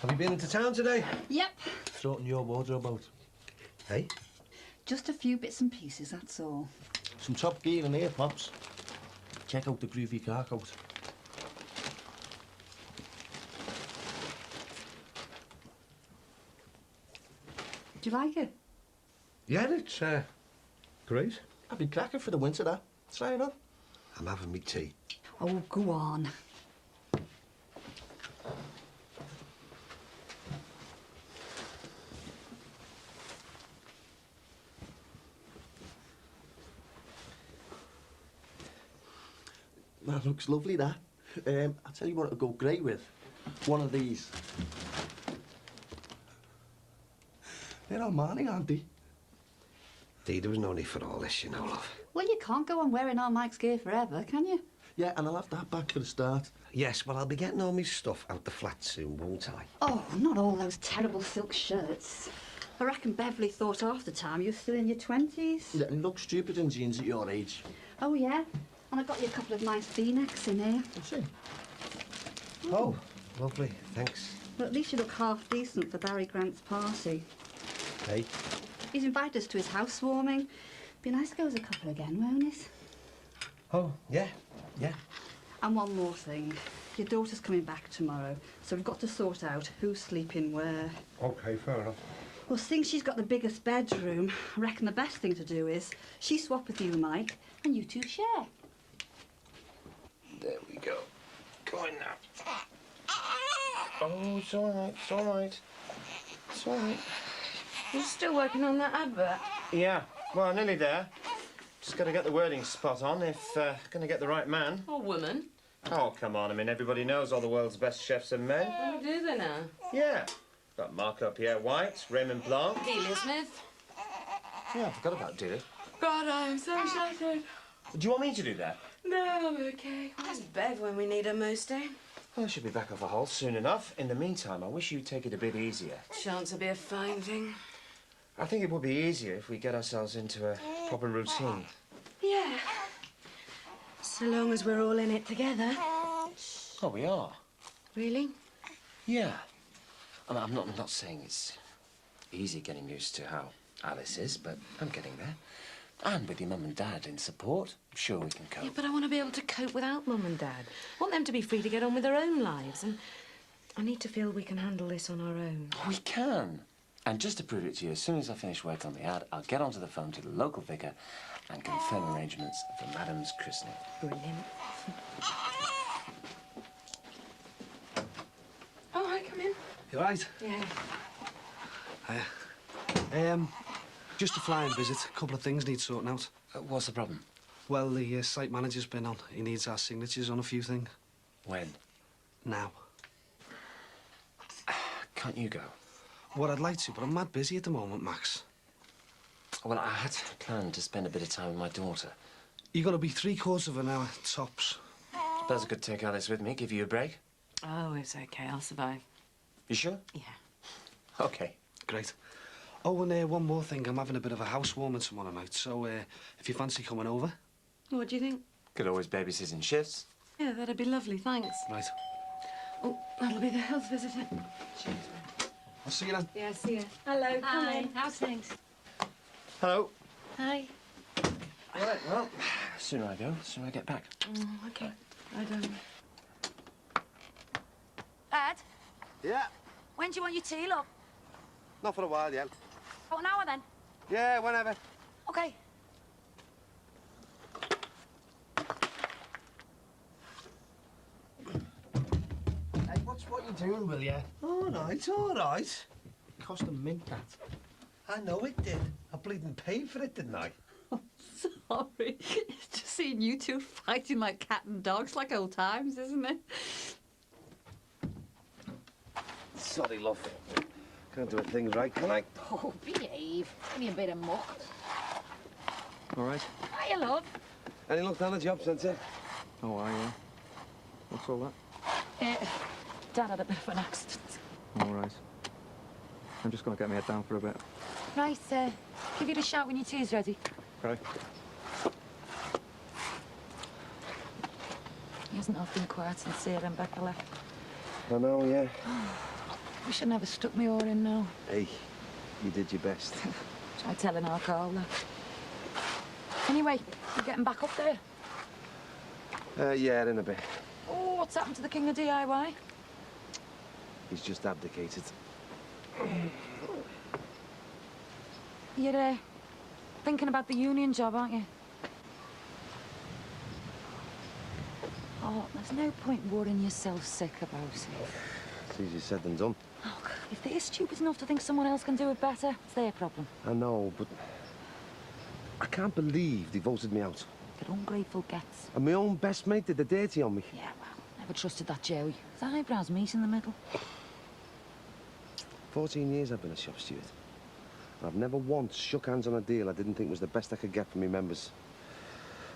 Have you been into town today? Yep. Sorting your wardrobe out. Hey? Just a few bits and pieces, that's all. Some top gear in here, Pops. Check out the groovy car coat. Do you like it? Yeah, it's great. I'd be cracking for the winter, that. Try it on. I'm having me tea. Oh, go on. That looks lovely, that. I'll tell you what it'll go great with. One of these. They're Armani, aren't they? Dee, there was no need for all this, you know, love. Well, you can't go on wearing all Mike's gear forever, can you? Yeah, and I'll have that back for the start. Yes, well, I'll be getting all my stuff out the flat soon, won't I? Oh, not all those terrible silk shirts. I reckon Beverly thought half the time you were still in your 20s. Yeah, and look stupid in jeans at your age. Oh, yeah? And I got you a couple of nice V-necks in here. What's it? Oh, lovely, thanks. Well, at least you look half decent for Barry Grant's party. Hey? He's invited us to his housewarming. Be nice to go as a couple again, won't it? Oh, yeah, yeah. And one more thing. Your daughter's coming back tomorrow, so we've got to sort out who's sleeping where. OK, fair enough. Well, seeing she's got the biggest bedroom, I reckon the best thing to do is she swap with you, Mike, and you two share. There we go. Go on now. Oh, it's all right, it's all right. It's all right. You're still working on that advert? Yeah, well, nearly there. Just got to get the wording spot on if going to get the right man. Or woman? Oh, come on. I mean, everybody knows all the world's best chefs are men. Oh, do they now? Yeah. Got Marco Pierre White, Raymond Blanc. Delia Smith. Yeah, I forgot about Delia. God, I'm so shattered. Do you want me to do that? No, I'm okay. Where's Bev when we need her most, eh? Well, she'll be back off a hole soon enough. In the meantime, I wish you'd take it a bit easier. Chance will be a fine thing. I think it would be easier if we get ourselves into a proper routine. Yeah. So long as we're all in it together. Oh, we are. Really? Yeah. I'm not saying it's easy getting used to how Alice is, but I'm getting there. And with your mum and dad in support, I'm sure we can cope. Yeah, but I want to be able to cope without Mum and Dad. I want them to be free to get on with their own lives, and I need to feel we can handle this on our own. We can. And just to prove it to you, as soon as I finish work on the ad, I'll get onto the phone to the local vicar and confirm arrangements for Madam's christening. Brilliant. Oh, hi, come in. You all right? Yeah. Just a flying visit. A couple of things need sorting out. What's the problem? Well, the site manager's been on. He needs our signatures on a few things. When? Now. Can't you go? Well, I'd like to, but I'm mad busy at the moment, Max. Well, I had planned to spend a bit of time with my daughter. You're going to be 3/4 of an hour, tops. Suppose I could take Alice with me, give you a break. Oh, it's okay. I'll survive. You sure? Yeah. OK. Great. Oh, and one more thing. I'm having a bit of a housewarming tomorrow night, so if you fancy coming over... What do you think? Could always babysit in shifts. Yeah, that'd be lovely, thanks. Right. Oh, that'll be the health visitor. Cheers. I'll see you then. Yeah, see you. Hello, come in. How's things? Hello. Hi. All right, well, the sooner I go, the sooner I get back. Oh, okay. I don't... Ed, Yeah? when do you want your tea, love? Not for a while yet. Oh, an hour then. Yeah, whenever. Okay. Hey, what you doing, will you? All right, all right. It cost a mint, that. I know it did. I bleeding paid for it, didn't I? Sorry. Just seeing you two fighting like cat and dogs, like old times, isn't it? Sorry, love. Can't do a thing right, can I? Oh, behave. Give me a bit of muck. All right. Hiya, love. Any luck down the job centre? Oh, yeah. What's all that? Dad had a bit of an accident. All right. I'm just going to get my head down for a bit. Right, give you a shout when your tea's ready. Okay. He hasn't often quiet since Sarah and Becca left. I know, yeah. Wish I never stuck my oar in now. Hey, you did your best. Try telling our Carl that. Anyway, you getting back up there? Yeah, in a bit. Oh, what's happened to the king of DIY? He's just abdicated. You're thinking about the union job, aren't you? Oh, there's no point worrying yourself sick about it. It's easier said than done. Look, if they're stupid enough to think someone else can do it better, it's their problem. I know, but I can't believe they voted me out. They're ungrateful gets. And my own best mate did the dirty on me. Yeah, well, never trusted that Joey. His eyebrows meet in the middle. 14 years I've been a shop steward. And I've never once shook hands on a deal I didn't think was the best I could get for me members.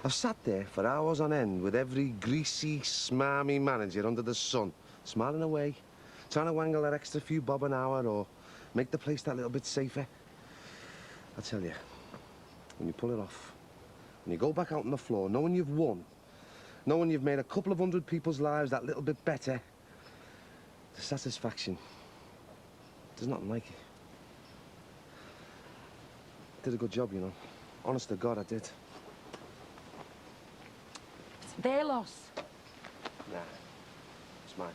I've sat there for hours on end with every greasy, smarmy manager under the sun, smiling away, trying to wangle that extra few bob an hour or make the place that little bit safer. I tell you, when you pull it off, when you go back out on the floor, knowing you've won, knowing you've made a couple of hundred people's lives that little bit better, the satisfaction, there's nothing like it. Did a good job, you know. Honest to God, I did. It's their loss. Nah, it's mine.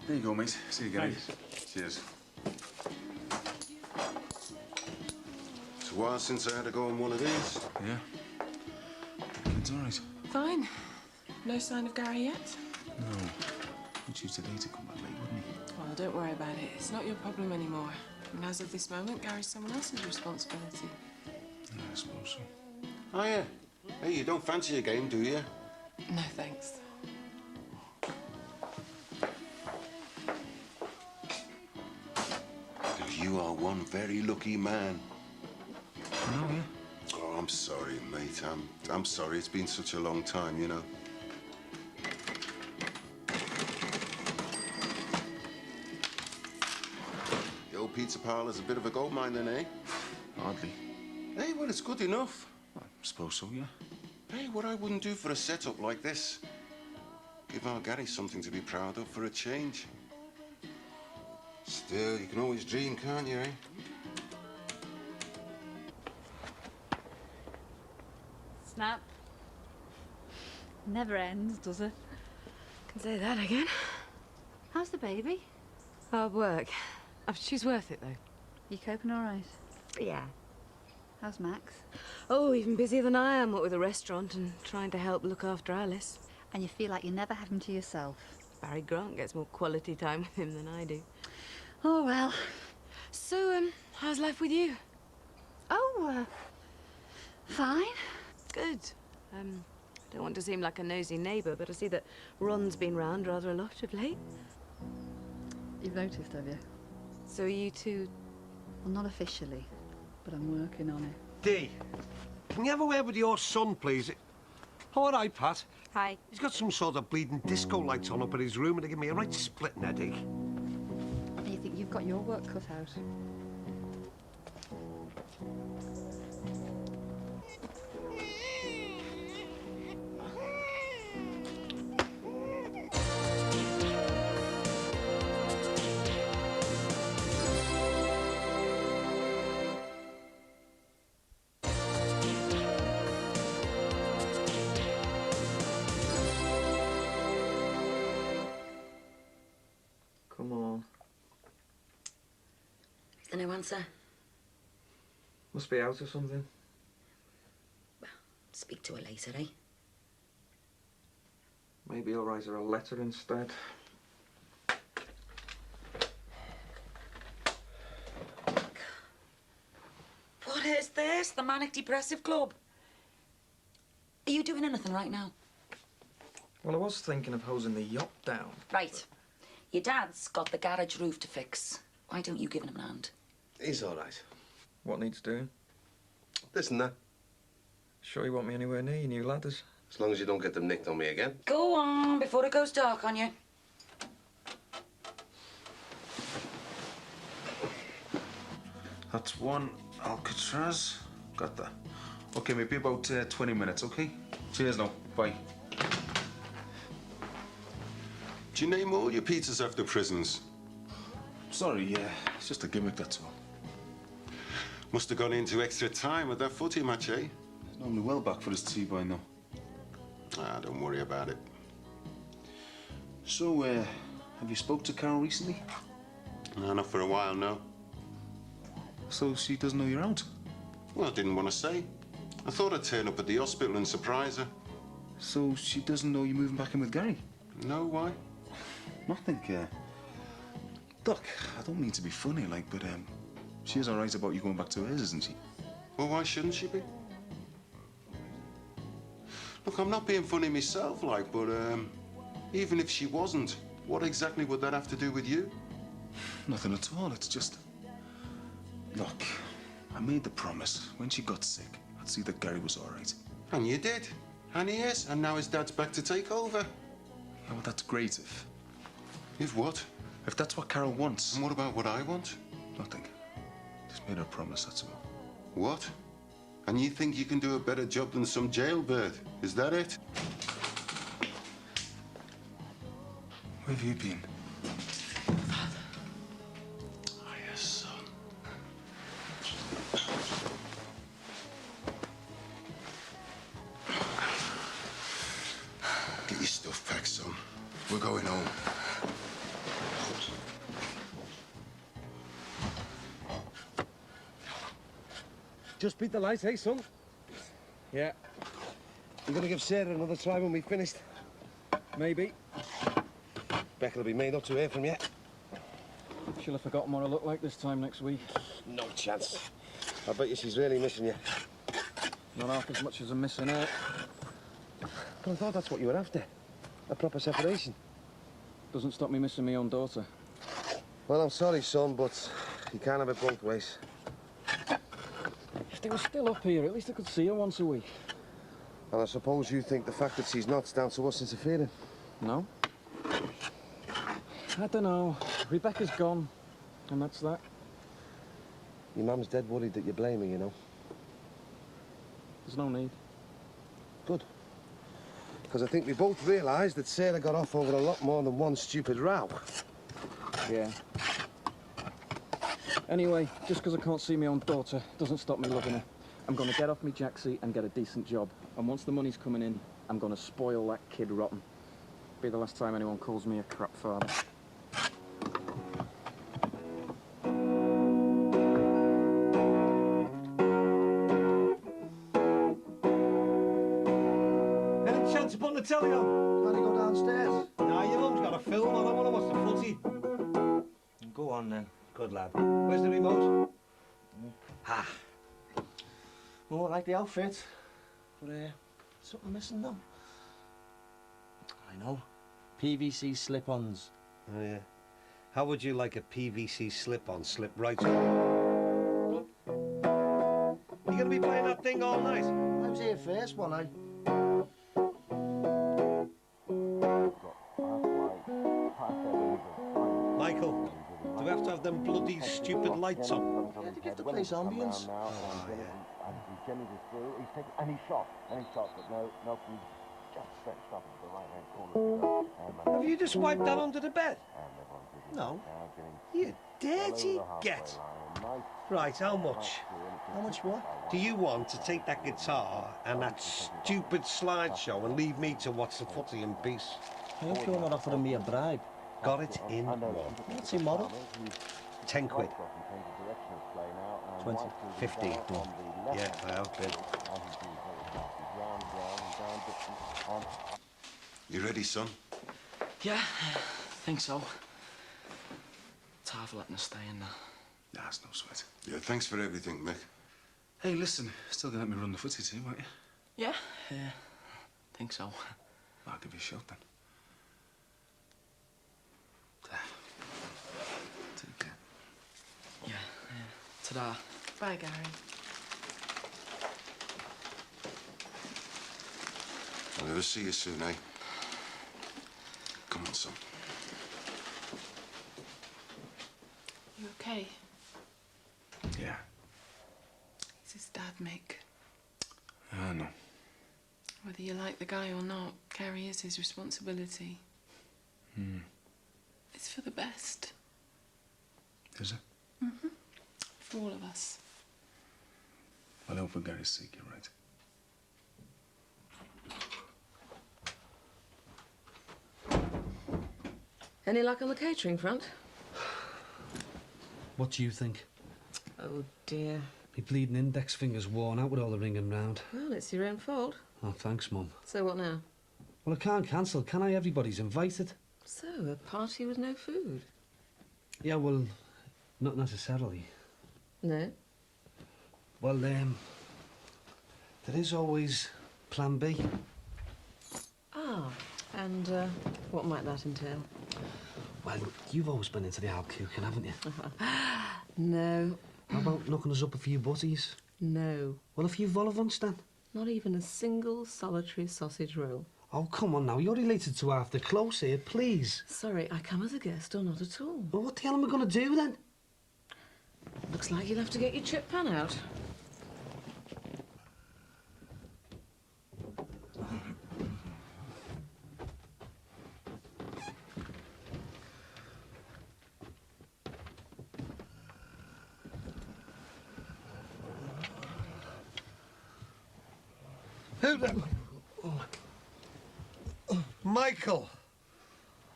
There you go, mate. See you, Gary. Cheers. It's a while since I had to go on one of these. Yeah. It's all right. Fine. No sign of Gary yet? No. He'd choose today to come back late, wouldn't he? Well, don't worry about it. It's not your problem anymore. And as of this moment, Gary's someone else's responsibility. Yeah, I suppose so. Oh, yeah. Hey, you don't fancy a game, do you? No, thanks. You are one very lucky man. Oh, yeah? Oh, I'm sorry, mate. I'm sorry. It's been such a long time, you know. The old pizza parlour's a bit of a gold mine then, eh? Hardly. Hey, well, it's good enough. I suppose so, yeah. Hey, what I wouldn't do for a setup like this. Give our Gary something to be proud of for a change. Still, you can always dream, can't you, eh? Snap. Never ends, does it? Can say that again. How's the baby? Hard work. Oh, she's worth it, though. You coping all right? Yeah. How's Max? Oh, even busier than I am, what with the restaurant and trying to help look after Alice. And you feel like you never have him to yourself? Barry Grant gets more quality time with him than I do. Oh, well. So, how's life with you? Oh, fine. Good. I don't want to seem like a nosy neighbour, but I see that Ron's been round rather a lot of late. You've noticed, have you? So you two... Well, not officially, but I'm working on it. Dee, can you have a word with your son, please? Oh, all right, Pat. Hi. He's got some sort of bleeding disco lights on up in his room and they give me a right splitting headache. And you think you've got your work cut out? Come on. Is there no answer? Must be out or something. Speak to her later, eh? Maybe I'll write her a letter instead. What is this? The Manic Depressive Club? Are you doing anything right now? Well, I was thinking of hosing the yacht down. Right. Your dad's got the garage roof to fix. Why don't you give him a hand? He's all right. What needs doing? This and that. Sure you want me anywhere near your new ladders? As long as you don't get them nicked on me again. Go on, before it goes dark on you. That's one Alcatraz. Got that. Okay, maybe about 20 minutes, okay? Cheers now. Bye. Do you name all your pizzas after prisons? Sorry, yeah. It's just a gimmick, that's all. Must have gone into extra time with that footy match, eh? He's normally well back for his tea by now. Ah, don't worry about it. So, have you spoke to Carol recently? No, not for a while, no. So she doesn't know you're out? Well, I didn't want to say. I thought I'd turn up at the hospital and surprise her. So she doesn't know you're moving back in with Gary? No, why? Nothing, Doc, I don't mean to be funny, like, but, she is all right about you going back to hers, isn't she? Well, why shouldn't she be? Look, I'm not being funny myself, like, but, even if she wasn't, what exactly would that have to do with you? Nothing at all, it's just... Look, I made the promise. When she got sick, I'd see that Gary was all right. And you did. And he is. And now his dad's back to take over. Yeah, well, that's great if... If what? If that's what Carol wants. And what about what I want? Nothing. Just made her a promise, that's all. What? And you think you can do a better job than some jailbird? Is that it? Where have you been? Oh, yes, son. Get your stuff packed, son. We're going home. Just beat the light, eh, son? Yeah. You gonna give Sarah another try when we've finished? Maybe. Becka'll be made up to hear from you. She'll have forgotten what I look like this time next week. No chance. I bet you she's really missing you. Not half as much as I'm missing her. But I thought that's what you were after. A proper separation. Doesn't stop me missing my own daughter. Well, I'm sorry, son, but you can't have it both ways. If they were still up here, at least I could see her once a week. And I suppose you think the fact that she's not's down to us interfering? No? I don't know. Rebecca's gone, and that's that. Your mum's dead worried that you blame her, you know. There's no need. Good. Because I think we both realised that Sarah got off over a lot more than one stupid row. Yeah. Anyway, just because I can't see my own daughter doesn't stop me loving her. I'm going to get off my jacksie and get a decent job. And once the money's coming in, I'm going to spoil that kid rotten. Be the last time anyone calls me a crap father. Any chance of putting the telly on? Can I go downstairs? Nah, your mum's got a film on. I want to watch the footy. Go on then. Good lad. Where's the remote? Ah. Well, I like the outfit, but something missing though. I know. PVC slip-ons. Oh, yeah. How would you like a PVC slip-on slip right on? You gonna be playing that thing all night? I was here first, wasn't I? Michael, do we have to have them bloody stupid lights on? Yeah, to give the place ambience. And he shot, but no, he just stretched up into the right-hand corner. Have you just wiped that under the bed? No. You dirty get. Right, how much? How much what? Do you want to take that guitar and that stupid slideshow and leave me to watch the footy in peace? I hope you're not offering me a bribe. Got it in one. What's your model? 10 quid. 20. 15. Yeah, I have been. You ready, son? Yeah, think so. It's hard for letting us stay in there. Nah, it's no sweat. Yeah, thanks for everything, Mick. Hey, listen, still gonna let me run the footy team, won't you? Yeah, think so. I'll give you a shot then. Take care. Yeah, ta-da. Bye, Gary. I'll never see you soon, eh? Come on, son. You okay? Yeah. He's his dad, Mick. I know. Whether you like the guy or not, Gary is his responsibility. It's for the best. Is it? Mm-hmm. For all of us. Well, I hope for Gary's sake, you're right. Any luck on the catering front? What do you think? Oh, dear. My bleeding index finger's worn out with all the ringing round. Well, it's your own fault. Oh, thanks, Mum. So what now? Well, I can't cancel, can I? Everybody's invited. So, a party with no food? Yeah, well, not necessarily. No? Well, there is always Plan B. Ah, and what might that entail? Well, you've always been into the out cooking, haven't you? No. How about knocking us up a few butties? No. Well, a few vol au vents then? Not even a single solitary sausage roll. Oh, come on now, you're related to half the close here, please. Sorry, I come as a guest or not at all. Well, what the hell am I going to do then? Looks like you'll have to get your chip pan out. Who the... Michael!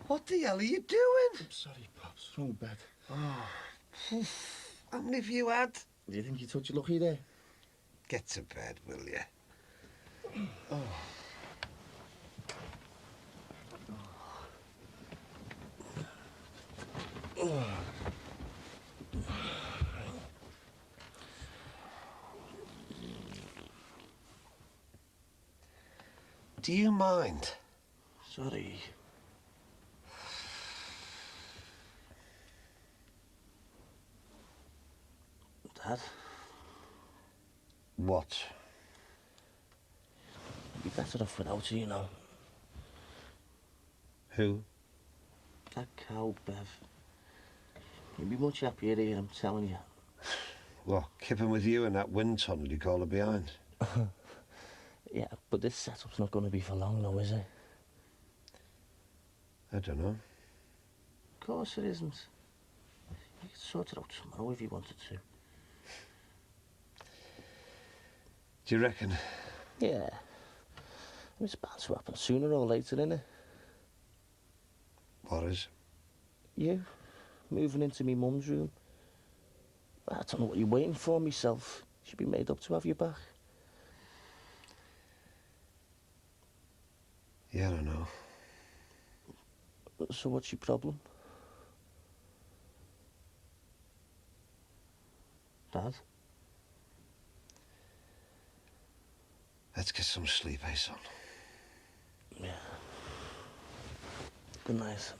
What the hell are you doing? I'm sorry, Pops. Wrong bed. Oh. How many have you had? Do you think you took your lucky there? Get to bed, will you? Oh. Do you mind? Sorry. Dad? What? You'd be better off without her, you know. Who? That cow, Bev. You'd be much happier here, I'm telling you. What, kipping with you in that wind tunnel you call her behind? Yeah, but this setup's not going to be for long, though, is it? I don't know. Of course it isn't. You could sort it out tomorrow if you wanted to. Do you reckon? Yeah. It's bound to happen sooner or later, innit? What is? You, moving into me mum's room. I don't know what you're waiting for myself. Should be made up to have you back. Yeah, I don't know. So what's your problem? Dad? Let's get some sleep, eh, son? Yeah. Good night.